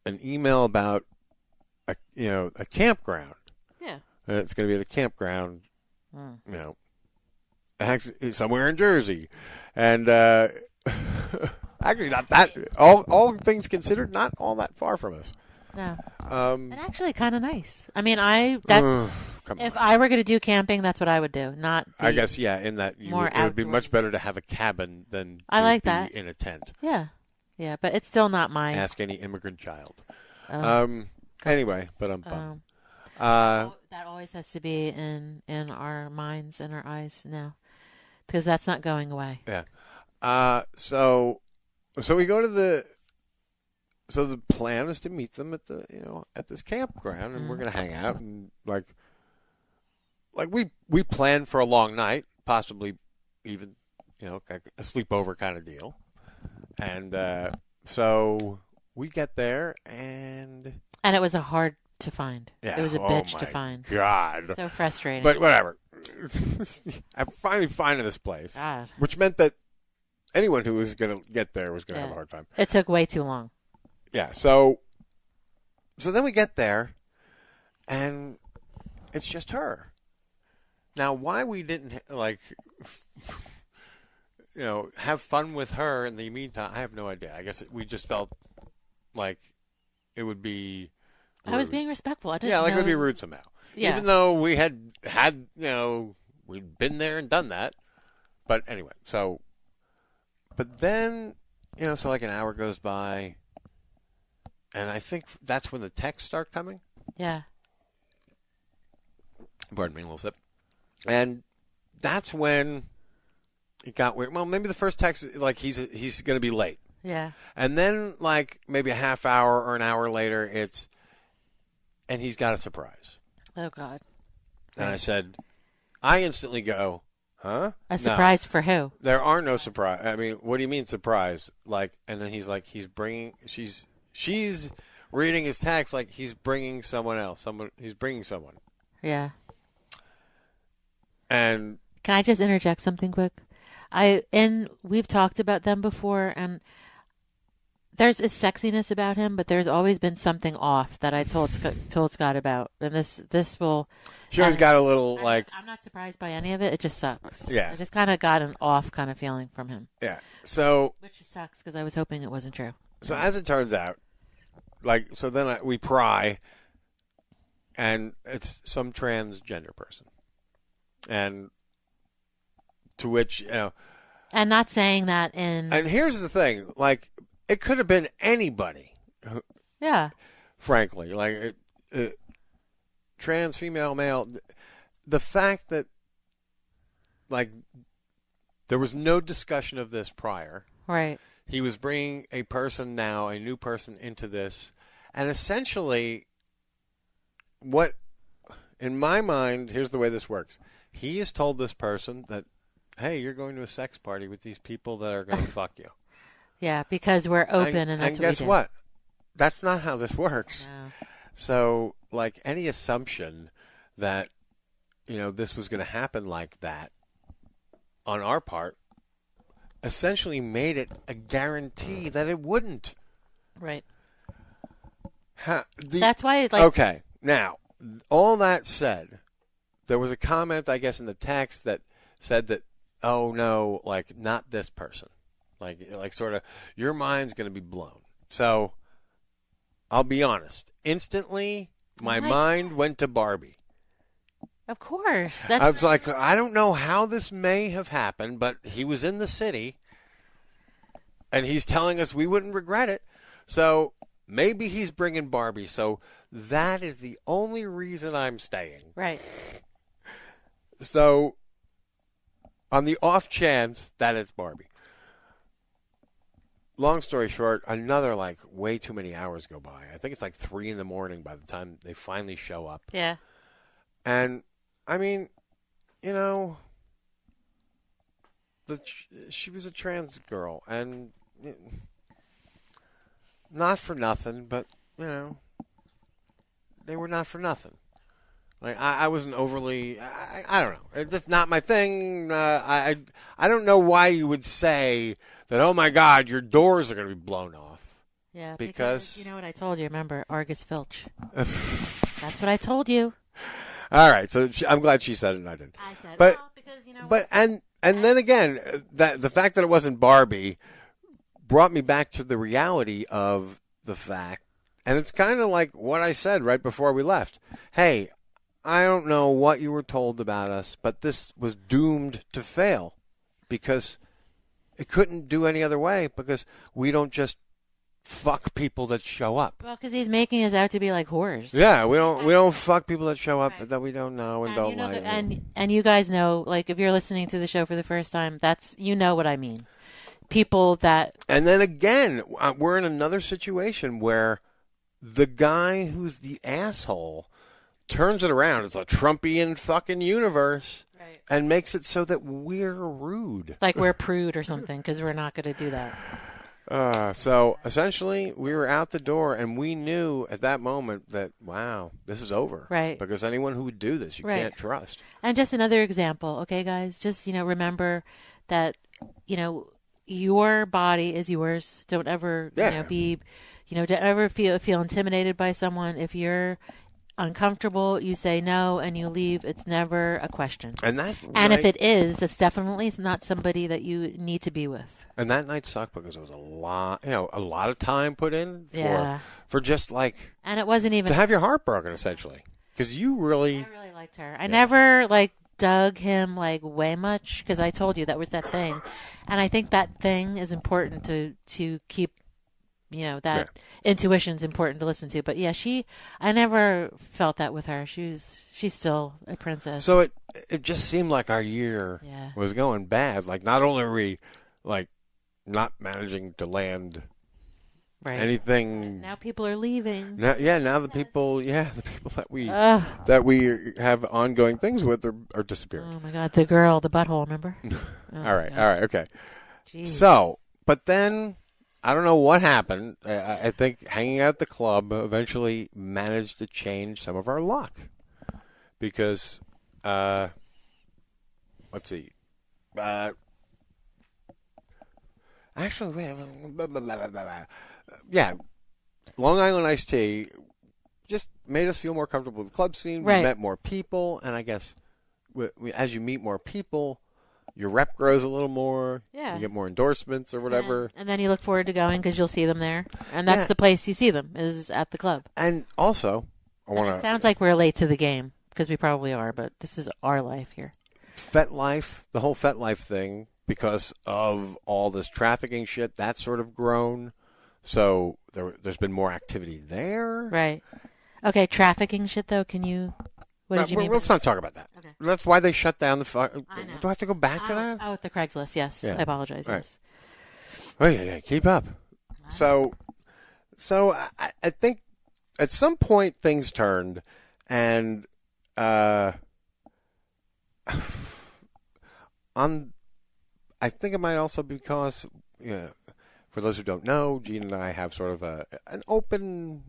an email about a campground. Yeah. And it's going to be at a campground, actually somewhere in Jersey, and actually not that. All things considered, not all that far from us. No. And actually, kind of nice. I mean, if I were going to do camping, that's what I would do. I guess, in that it would be much better to have a cabin than to be in a tent. Yeah. Yeah, but it's still not mine. Ask any immigrant child. Anyway, but I'm bummed. That always has to be in our minds and our eyes now, because that's not going away. Yeah. So we go to so the plan is to meet them at at this campground, and we're gonna hang out and like we planned for a long night, possibly even like a sleepover kind of deal, and so we get there and it was a hard to find. Yeah, it was a bitch to find. God, So frustrating. but whatever. I finally find this place, God. which meant that anyone who was gonna get there was gonna have a hard time. It took way too long. Yeah, so then we get there, and it's just her. Now, why we didn't have fun with her in the meantime, I have no idea. I guess we just felt like it would be rude. I was being respectful. I didn't it know. would be rude somehow. Yeah. Even though we had we'd been there and done that. But anyway, but then, so like an hour goes by, and I think that's when the texts start coming. Yeah. Pardon me, a little sip. And that's when it got weird. Well, maybe the first text, like he's going to be late. Yeah. And then, like, maybe a half hour or an hour later, and he's got a surprise. Oh, God. And I instantly go, huh? A surprise for who? There are no surprise. I mean, what do you mean surprise? Like, and then he's like, she's reading his text like he's bringing someone else. He's bringing someone. Yeah. And can I just interject something quick? We've talked about them before, and there's a sexiness about him, but there's always been something off that I told Scott about, and this will. She always got a little I'm not surprised by any of it. It just sucks. Yeah. I just kind of got an off kind of feeling from him. Yeah. So. Which sucks because I was hoping it wasn't true. So as it turns out, then we pry, and it's some transgender person, and to which and not saying that in. And here's the thing, like it could have been anybody. Yeah. Frankly, like trans, female, male, the fact that like there was no discussion of this prior. Right. He was bringing a new person into this. And essentially, in my mind, here's the way this works. He has told this person that, hey, you're going to a sex party with these people that are going to fuck you. Yeah, because we're open and that's and guess what? That's not how this works. No. So, like, any assumption that, this was going to happen like that on our part, essentially made it a guarantee that it wouldn't. Right. That's why, okay. Now, all that said, there was a comment, I guess, in the text that said that, oh no, like not this person, like sort of your mind's going to be blown. So, I'll be honest. Instantly, my mind went to Barbie. Of course. I was like, I don't know how this may have happened, but he was in the city, and he's telling us we wouldn't regret it. So maybe he's bringing Barbie. So that is the only reason I'm staying. Right. So on the off chance that it's Barbie. Long story short, another way too many hours go by. I think it's 3 a.m. by the time they finally show up. Yeah. And I mean, she was a trans girl, and not for nothing, but they were not for nothing. Like I wasn't overly. I don't know. It's just not my thing. I don't know why you would say that. Oh my God, your doors are going to be blown off. Yeah, because you know what I told you. Remember Argus Filch. That's what I told you. All right, so I'm glad she said it and I didn't. I said, but because but and then again, that the fact that it wasn't Barbie brought me back to the reality of the fact, and it's kind of like what I said right before we left. Hey, I don't know what you were told about us, but this was doomed to fail because it couldn't do any other way because we don't just fuck people that show up. Well, because he's making us out to be like whores. Yeah, we don't fuck people that show up that we don't know and don't like. And you guys know, if you're listening to the show for the first time, that's what I mean. people that. And then again, we're in another situation where the guy who's the asshole turns it around. It's a Trumpian fucking universe. Right. And makes it so that we're rude. Like we're prude or something because we're not going to do that. So essentially, we were out the door, and we knew at that moment that, wow, this is over. Right. Because anyone who would do this, you Right. can't trust. And just another example, okay, guys? Just, remember that, your body is yours. Don't ever, don't ever feel intimidated by someone. If you're uncomfortable, you say no and you leave. It's never a question. And if it is, it's definitely not somebody that you need to be with. And that night sucked because there was a lot of time put in for just like, and it wasn't even to have your heart broken essentially, because I really liked her. I never dug him way much because I told you that was that thing, and I think that thing is important to keep. That intuition's important to listen to. But yeah, I never felt that with her. She's still a princess. So it just seemed like our year was going bad. Like, not only are we not managing to land anything. Now people are leaving. Now the people that we have ongoing things with are disappearing. Oh my God, the girl, the butthole, remember? All right, okay. Jeez. So, but then I don't know what happened. I think hanging out at the club eventually managed to change some of our luck. Because, let's see. Actually, Long Island Iced Tea just made us feel more comfortable with the club scene. We met more people, and I guess as you meet more people, your rep grows a little more. Yeah. You get more endorsements or whatever. And then you look forward to going because you'll see them there. And that's the place you see them, is at the club. And also, it sounds like we're late to the game, because we probably are, but this is our life here. FetLife, the whole FetLife thing, because of all this trafficking shit, that's sort of grown. So there's been more activity there. Right. Okay, trafficking shit, though, can you... What did you mean? Let's not talk about that. Okay. That's why they shut down the... I know. Do I have to go back to that? Oh, with the Craigslist, yes. Yeah. I apologize, yes. Oh, yeah, keep up. So I think at some point things turned, and I think it might also be because, for those who don't know, Gene and I have sort of an open,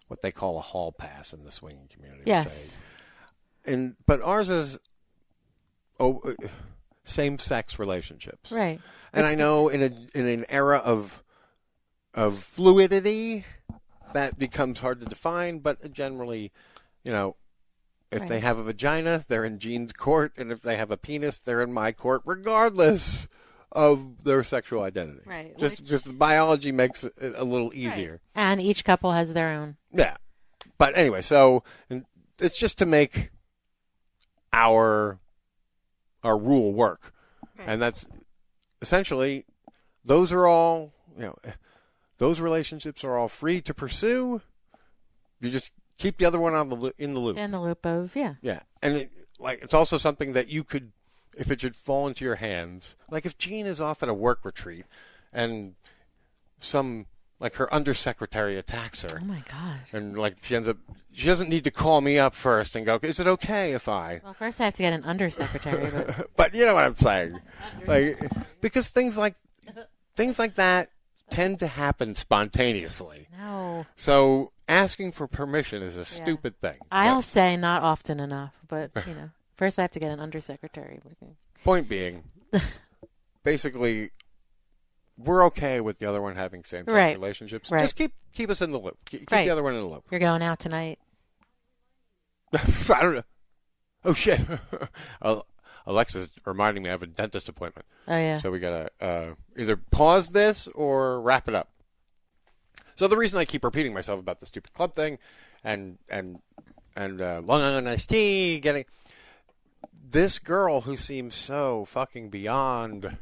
what they call a hall pass in the swinging community. Yes. But ours is same-sex relationships. Right. And I know in an era of fluidity, that becomes hard to define, but generally, if they have a vagina, they're in Gene's court, and if they have a penis, they're in my court, regardless of their sexual identity. Right. Just the biology makes it a little easier. Right. And each couple has their own. Yeah. But anyway, so it's just to make our rule work. Right. And that's essentially, those are all, those relationships are all free to pursue. You just keep the other one in the loop. In the loop of, yeah. Yeah. And it's also something that you could, if it should fall into your hands, like if Jean is off at a work retreat and her undersecretary attacks her. Oh my God. And she doesn't need to call me up first and go, is it okay if I? Well, first I have to get an undersecretary. But, but you know what I'm saying. Because things like that tend to happen spontaneously. No. So asking for permission is a stupid thing. I'll say not often enough, but, first I have to get an undersecretary. Point being, basically, we're okay with the other one having same-sex relationships. Right. Just keep us in the loop. Keep the other one in the loop. You're going out tonight. I don't know. Oh, shit. Alexa's reminding me I have a dentist appointment. Oh, yeah. So we got to either pause this or wrap it up. So the reason I keep repeating myself about the stupid club thing and Long Island Iced Tea, getting this girl who seems so fucking beyond,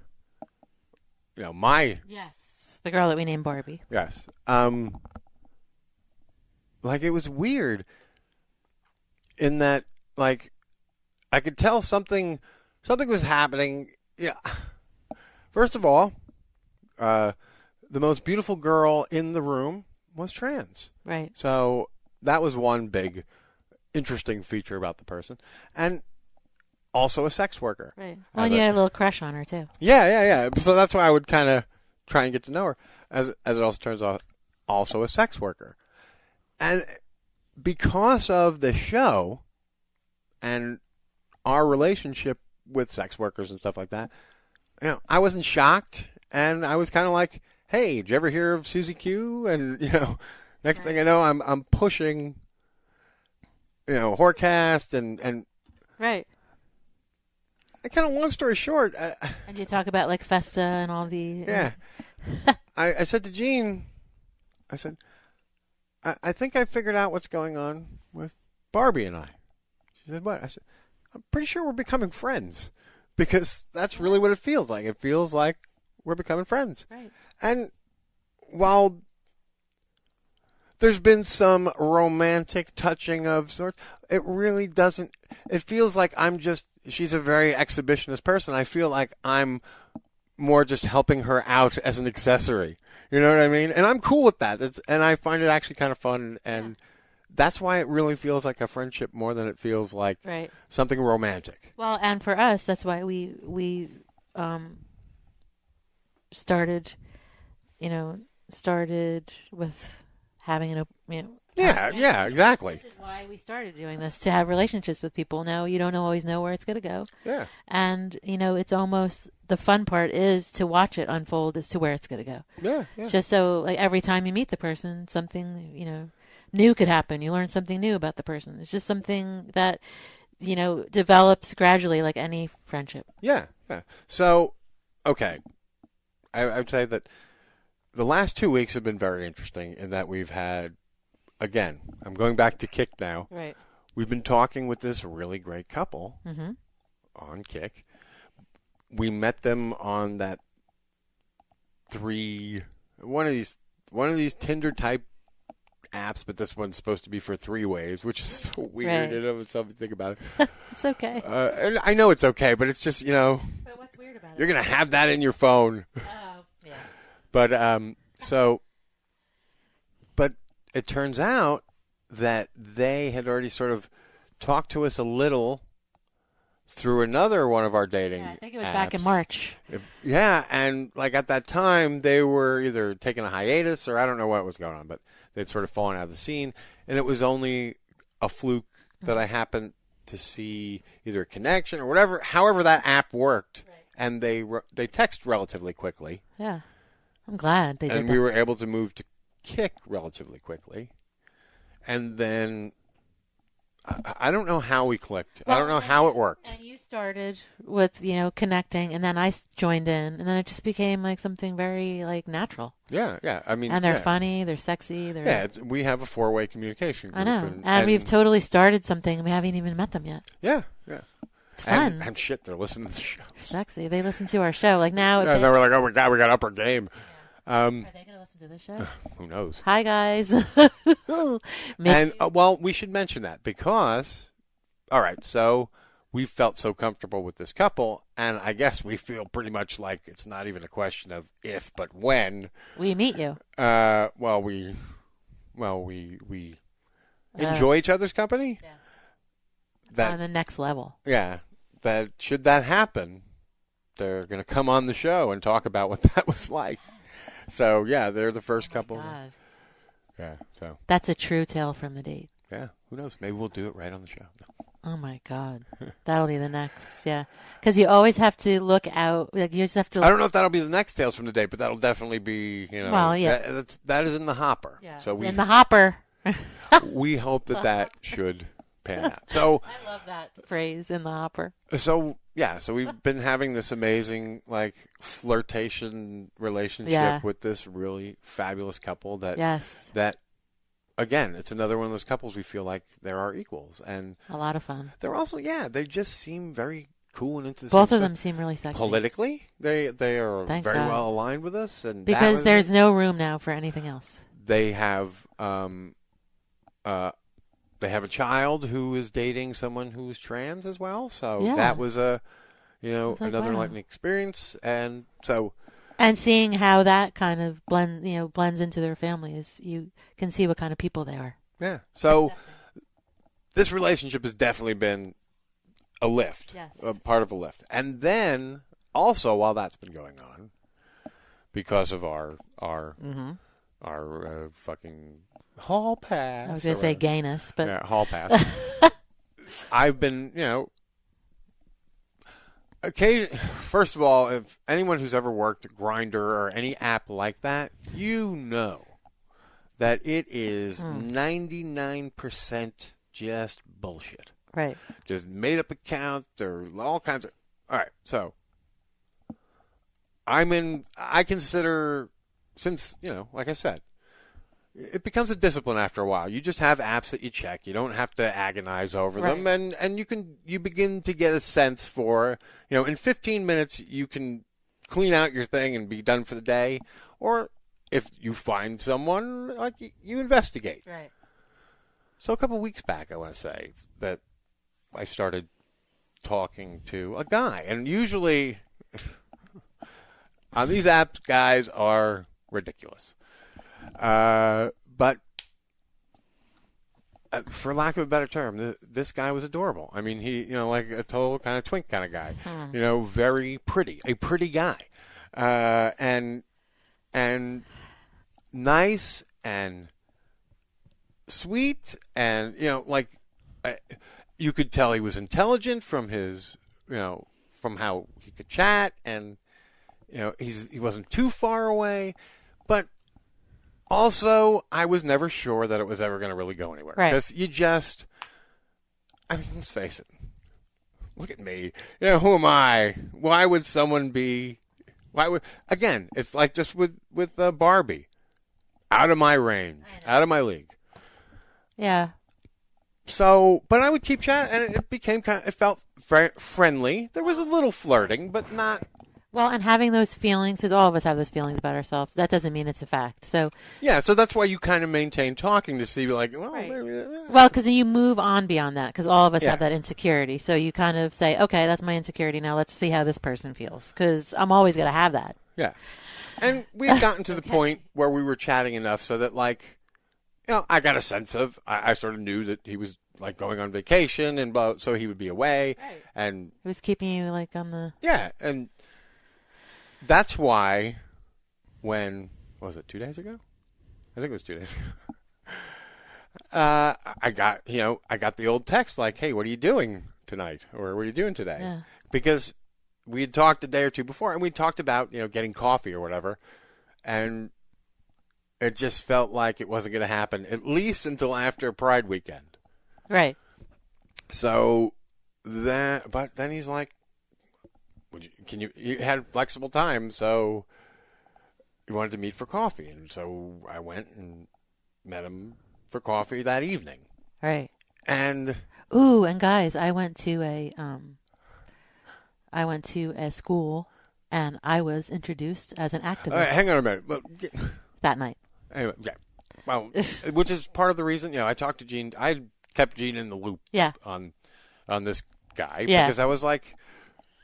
my... Yes. The girl that we named Barbie. Yes. It was weird in that, I could tell something was happening. Yeah. First of all, the most beautiful girl in the room was trans. Right. So that was one big interesting feature about the person. And also a sex worker. Right. Well, you had a little crush on her, too. Yeah. So that's why I would kind of try and get to know her. As it also turns out, also a sex worker. And because of the show and our relationship with sex workers and stuff like that, I wasn't shocked. And I was kind of like, hey, did you ever hear of Susie Q? And, next thing I know, I'm pushing, Horcast and right. Kind of long story short. And you talk about like Festa and all the. Yeah. I said to Jean, I said, I think I figured out what's going on with Barbie and I. She said, what? I said, I'm pretty sure we're becoming friends because that's really what it feels like. It feels like we're becoming friends. Right. And while there's been some romantic touching of sorts, it really doesn't. It feels like she's a very exhibitionist person. I feel like I'm more just helping her out as an accessory. You know what I mean? And I'm cool with that. And I find it actually kind of fun. And that's why it really feels like a friendship more than it feels like something romantic. Well, and for us, that's why we started with having Yeah, exactly. This is why we started doing this, to have relationships with people. Now you don't always know where it's going to go. Yeah. And, it's almost the fun part is to watch it unfold as to where it's going to go. Yeah. Just so like every time you meet the person, something, new could happen. You learn something new about the person. It's just something that, develops gradually like any friendship. Yeah. So, okay. I would say that the last 2 weeks have been very interesting in that we've had, again, I'm going back to Kick now. Right. We've been talking with this really great couple on Kick. We met them on that one of these Tinder type apps, but this one's supposed to be for 3-ways, which is so weird. Right. Something to think about it. It's okay. And I know it's okay, but it's just But what's weird about it? You're gonna have that in your phone. Oh, yeah. But but it turns out that they had already sort of talked to us a little through another one of our dating I think it was apps. back in March. Yeah, and like at that time, they were either taking a hiatus or I don't know what was going on, but they'd sort of fallen out of the scene. And it was only a fluke that I happened to see either a connection or whatever, however that app worked. Right. And they text relatively quickly. Yeah. I'm glad they did that. And we were able to move to Kick relatively quickly. And then I don't know how we clicked. I don't know how it worked. And you started with, connecting, and then I joined in, and then it just became like something very like natural. Yeah. I mean, and they're funny, they're sexy. We have a 4-way communication group. I know, and we've totally started something, and we haven't even met them yet. Yeah. It's fun. And shit, they're listening to the show. They're sexy. They listen to our show. Like now, they were like, "Oh my god, we got up our game." Are they going to listen to this show? Who knows? Hi, guys. And, we should mention that because, all right, so we felt so comfortable with this couple, and I guess we feel pretty much like it's not even a question of if, but when. We meet you. We enjoy each other's company. Yes. On the next level. Yeah. That should that happen, they're going to come on the show and talk about what that was like. So, yeah, they're the first couple. God. Yeah, so. That's a true tale from the date. Yeah, who knows? Maybe we'll do it right on the show. Oh, my God. That'll be the next, yeah. Because you always have to look out. Like you just have to. I don't know if that'll be the next Tales from the Date, but that'll definitely be, Well, yeah. That is in the hopper. Yeah, so in the hopper. We hope that should pan out. So I love that phrase, in the hopper. So, yeah, so we've been having this amazing, like, flirtation relationship with this really fabulous couple that, again, it's another one of those couples we feel like they're our equals. And a lot of fun. They're also, they just seem very cool and into the Both same of them stuff. seem really sexy. Politically, they are Thank very God. well aligned with us. And because there's no room now for anything else. They have a child who is dating someone who is trans as well. So that was another enlightening experience. And so, And seeing how that kind of blends into their families, you can see what kind of people they are. Yeah. So this relationship has definitely been a lift, Yes. a part of a lift. And then also while that's been going on, because of our fucking hall pass. I was going to say gayness, but yeah, hall pass. I've been, first of all, if anyone who's ever worked Grindr or any app like that, you know that it is 99% just bullshit. right. Just made up accounts. There are all kinds of. All right, so I consider, since, like I said, it becomes a discipline after a while. You just have apps that you check. You don't have to agonize over them, and you begin to get a sense for, in 15 minutes you can clean out your thing and be done for the day, or if you find someone, like, you investigate. Right. So a couple of weeks back, I want to say that I started talking to a guy, and usually on these apps, guys are ridiculous. But for lack of a better term, this guy was adorable. I mean, he, like a total kind of twink kind of guy. Very pretty, a pretty guy, and nice and sweet, and you could tell he was intelligent from his, from how he could chat, and he wasn't too far away, but also I was never sure that it was ever going to really go anywhere. Right. Because let's face it. Look at me. Who am I? Why would someone be? Again? It's like just with Barbie, out of my range, out of my league. Yeah. So, but I would keep chatting, and it became it felt friendly. There was a little flirting, but not. Well, and having those feelings, because all of us have those feelings about ourselves, that doesn't mean it's a fact. So yeah, so that's why you kind of maintain talking to see, like, well, right. maybe. Well, because you move on beyond that, because all of us have that insecurity. So you kind of say, okay, that's my insecurity. Now let's see how this person feels, because I'm always going to have that. Yeah, and we had gotten to the point where we were chatting enough so that, like, I got a sense of, I sort of knew that he was, like, going on vacation, and so he would be away, and It was keeping you, like, on the... Yeah, and that's why when, what was it, 2 days ago? I think it was 2 days ago. I got the old text like, hey, what are you doing tonight? Or what are you doing today? Yeah. Because we had talked a day or two before, and we talked about, getting coffee or whatever, and it just felt like it wasn't going to happen, at least until after Pride weekend. Right. So, but then he's like, you had flexible time, so he wanted to meet for coffee. And so I went and met him for coffee that evening. Right. And guys, I went to a school, and I was introduced as an activist. All right, hang on a minute. That night. Anyway, yeah. Well, which is part of the reason, I talked to Gene. I kept Gene in the loop on this guy because I was like,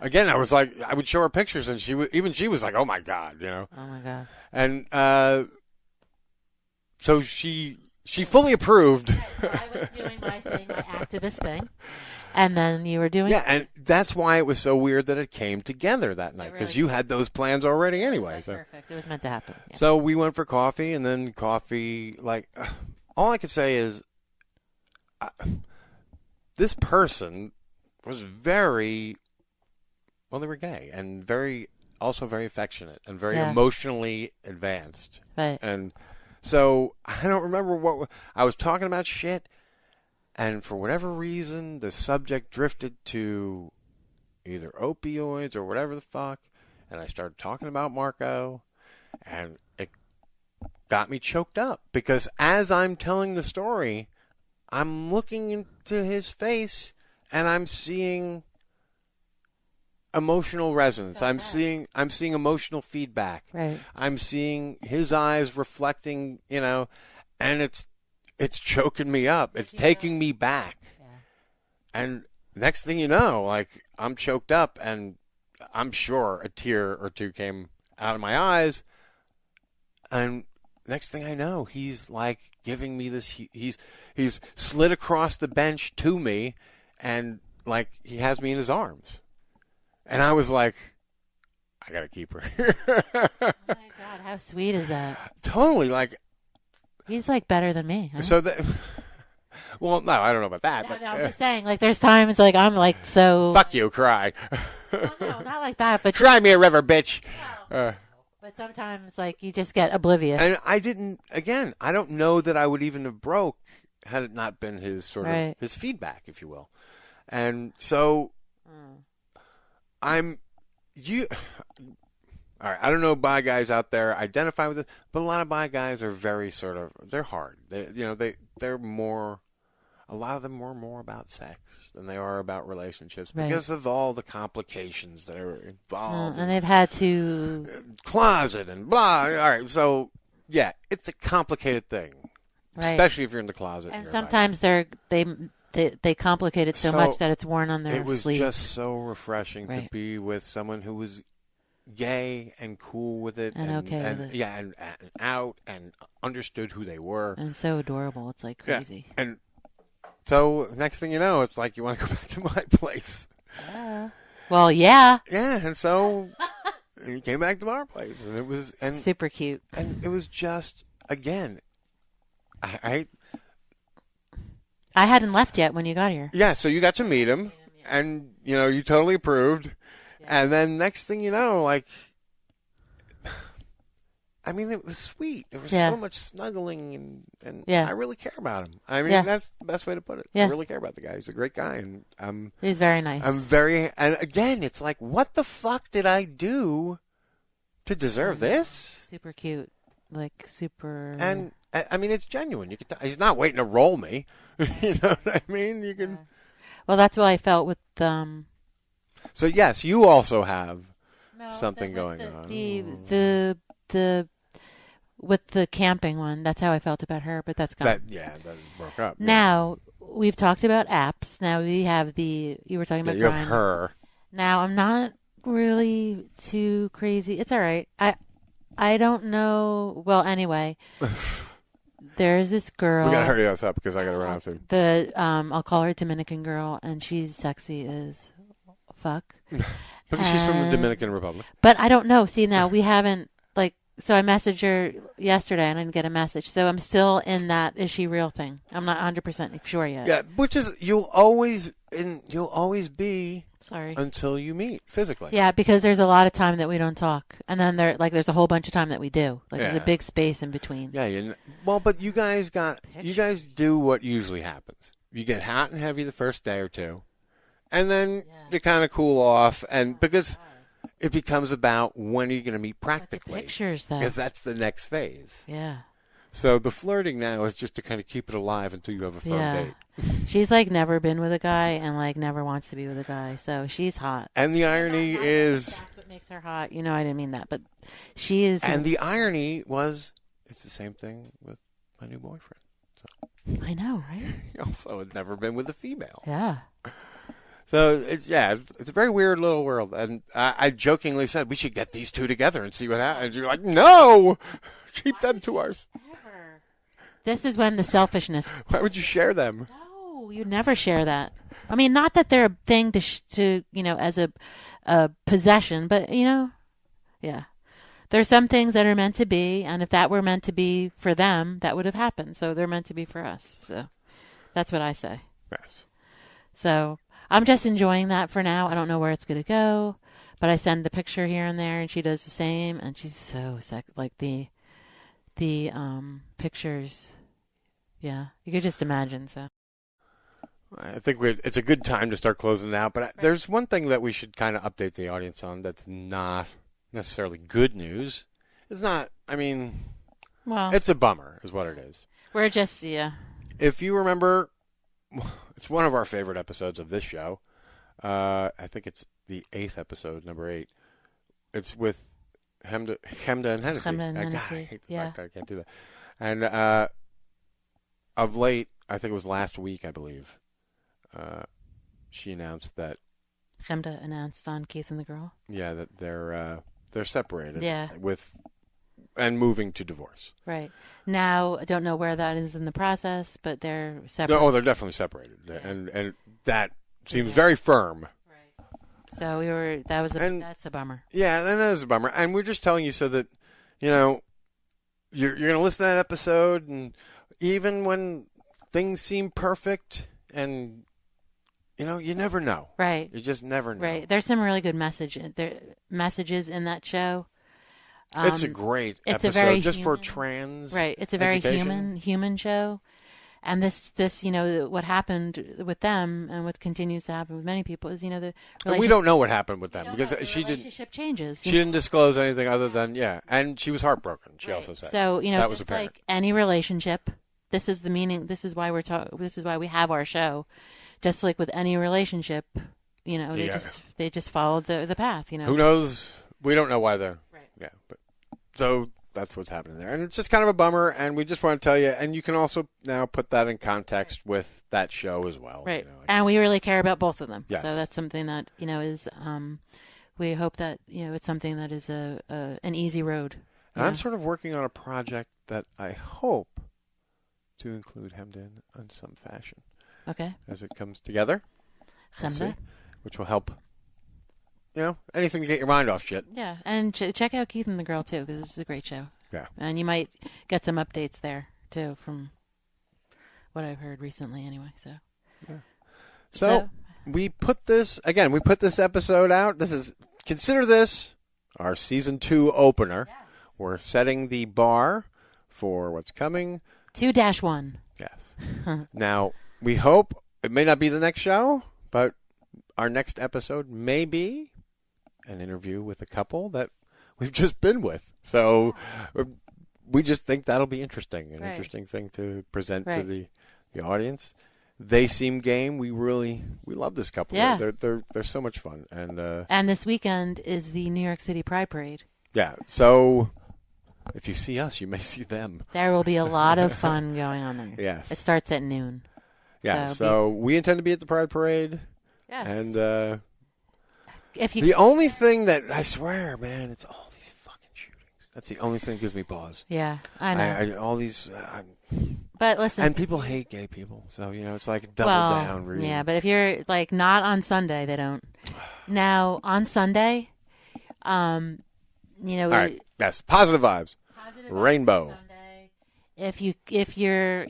again, I would show her pictures, and she was like, "Oh my god," Oh my god. And so she fully approved. So I was doing my thing, my activist thing, and then you were doing. Yeah, and that's why it was so weird that it came together that night, because you had those plans already anyway. So perfect. It was meant to happen. Yeah. So we went for coffee, and then coffee. Like, all I could say is, this person was very. Well, they were gay and also very affectionate and very emotionally advanced. Right. And so I don't remember I was talking about shit, and for whatever reason, the subject drifted to either opioids or whatever the fuck, and I started talking about Marco, and it got me choked up because as I'm telling the story, I'm looking into his face and I'm seeing emotional resonance. I'm seeing emotional feedback. Right. I'm seeing his eyes reflecting, and it's choking me up. It's taking me back. Yeah. And next thing you know, like, I'm choked up, and I'm sure a tear or two came out of my eyes. And next thing I know, he's like giving me this. He's slid across the bench to me, and like he has me in his arms. And I was like, I gotta keep her. Oh my God, how sweet is that? Totally, like he's like better than me. Huh? so that. Well, no, I don't know about that. No, but, I'm just saying, like, there's times like I'm like so. Fuck you, cry. Well, no, not like that, but Cry me a river, bitch. But sometimes, like, you just get oblivious. And I didn't. Again, I don't know that I would even have broke had it not been his sort of his feedback, if you will. And so, I'm you. All right, I don't know bi guys out there identify with it, but a lot of bi guys are very sort of they're hard. They're more. A lot of them are more about sex than they are about relationships because of all the complications that are involved. And they've had to closet and blah. All right, so yeah, it's a complicated thing, especially if you're in the closet. And sometimes they complicate it so much that it's worn on their sleeve. It was just so refreshing to be with someone who was gay and cool with it, and okay with it. Yeah, and out and understood who they were, and so adorable. It's like crazy. Yeah, and so next thing you know, it's like you want to go back to my place. Well, yeah. Yeah, and so he came back to our place, and it was super cute. And it was just again, I hadn't left yet when you got here. Yeah, so you got to meet him, and you totally approved, and then next thing you know, like. I mean, it was sweet. There was so much snuggling, and I really care about him. I mean, that's the best way to put it. I really care about the guy. He's a great guy, and he's very nice. And again, it's like, what the fuck did I do to deserve this? Super cute, like super. And I mean, it's genuine. You can he's not waiting to roll me. You know what I mean? You can. Well, that's what I felt with So yes, you also have something going on. With the camping one, that's how I felt about her, but that's gone. That broke up. Now, we've talked about apps. Now we have you were talking about you Grindr. have her. Now, I'm not really too crazy. It's all right. I don't know. Well, anyway, there's this girl. We got to hurry us up because I got to run out soon. I'll call her Dominican girl, and she's sexy as fuck. But she's from the Dominican Republic. But I don't know. See, now we haven't, so I messaged her yesterday and I didn't get a message. So I'm still in that is she real thing. I'm not 100% sure yet. Yeah, which is you'll always be sorry until you meet physically. Yeah, because there's a lot of time that we don't talk, and then there's a whole bunch of time that we do. There's a big space in between. Yeah, but you guys do what usually happens. You get hot and heavy the first day or two, and then you kind of cool off, and because. It becomes about when are you going to meet practically. The pictures, though. Because that's the next phase. Yeah. So the flirting now is just to kind of keep it alive until you have a firm date. She's never been with a guy and never wants to be with a guy. So she's hot. And the irony is... That's what makes her hot. I didn't mean that. But she is... And the irony was it's the same thing with my new boyfriend. So. I know, right? He also had never been with a female. Yeah. So, it's a very weird little world. And I jokingly said, we should get these two together and see what happens. You're like, no! Keep them to ours. Never. This is when the selfishness... Why would you share them? No, you never share that. I mean, not that they're a thing to as a possession, but, yeah. There's some things that are meant to be, and if that were meant to be for them, that would have happened. So they're meant to be for us. So that's what I say. Yes. So... I'm just enjoying that for now. I don't know where it's going to go, but I send the picture here and there, and she does the same, and she's so the pictures. Yeah, you could just imagine. So I think it's a good time to start closing it out, but there's one thing that we should kind of update the audience on that's not necessarily good news. It's not, it's a bummer is what it is. We're just, If you remember... It's one of our favorite episodes of this show. I think it's the 8th episode, number 8. It's with Chemda and Hennessy. Chemda and Hennessy. I hate the fact that I can't do that. And of late, I think it was last week, I believe, she announced that... Chemda announced on Keith and the Girl? Yeah, that they're they're separated. Yeah. And moving to divorce. Right. Now, I don't know where that is in the process, but they're separate. They're definitely separated. And that seems very firm. Right. So that's a bummer. Yeah, and that is a bummer. And we're just telling you so that, you're going to listen to that episode, and even when things seem perfect, and, you never know. Right. You just never know. Right. There's some really good messages in that show. It's a great episode, very just human, for trans. Right. It's a very education. human show. And this, what happened with them and what continues to happen with many people is, the And we don't know what happened with them because the relationship changes. She didn't disclose anything other than, and she was heartbroken, she also said. So, that was just apparent. like any relationship, this is the meaning, this is why this is why we have our show. Just like with any relationship, they just followed the path, Who knows? We don't know why they're... Right. Yeah, but so that's what's happening there. And it's just kind of a bummer, and we just want to tell you, and you can also now put that in context with that show as well. Right. And we really care about both of them. Yes. So that's something that, is, we hope that, it's something that is an easy road. And I'm sort of working on a project that I hope to include Hemden in some fashion. Okay. As it comes together. We'll see, which will help, anything to get your mind off shit. Yeah, and check out Keith and the Girl, too, because this is a great show. Yeah. And you might get some updates there, too, from what I've heard recently anyway. So, yeah. So we put this episode out. Consider this our season 2 opener. Yes. We're setting the bar for what's coming. 2-1. Yes. Now, we hope it may not be the next show, but our next episode may be an interview with a couple that we've just been with. So we just think that'll be interesting, interesting thing to present to the audience. They seem game. We love this couple. Yeah. They're so much fun. And this weekend is the New York City Pride Parade. Yeah. So if you see us, you may see them. There will be a lot of fun going on there. Yes. It starts at noon. Yeah. So we intend to be at the Pride Parade. Yes. And if you the only thing that I swear, man, it's all these fucking shootings. That's the only thing that gives me pause. Yeah, I know. All these. But listen, and people hate gay people, so it's like double down. Really. Yeah, but if you're like not on Sunday, they don't. Now on Sunday, All right. Yes, positive vibes. Rainbow. Sunday. If you're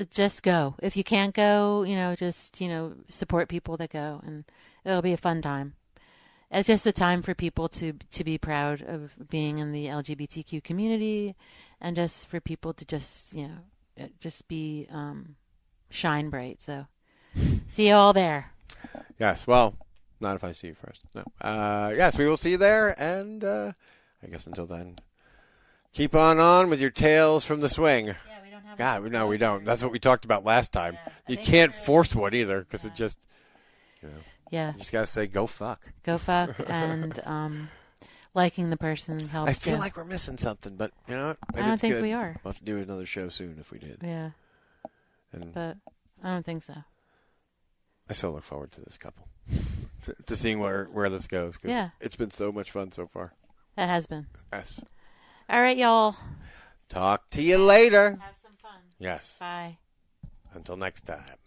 just go. If you can't go, just support people that go, and it'll be a fun time. It's just a time for people to be proud of being in the LGBTQ community, and just for people to just be shine bright. So see you all there. Yes. Well, not if I see you first. No. Yes, we will see you there, and I guess until then, keep on with your tales from the swing. Yeah, we don't have. God, no, we don't. That's what we talked about last time. Yeah, you can't force one either because it just. Yeah. You just gotta say, go fuck. Go fuck, and liking the person helps. I feel like we're missing something, but you know what? Maybe I don't think good. we are. We'll have to do another show soon if we did. Yeah. But I don't think so. I still look forward to this couple, to seeing where this goes. Cause it's been so much fun so far. It has been. Yes. All right, y'all. Talk to you later. Have some fun. Yes. Bye. Until next time.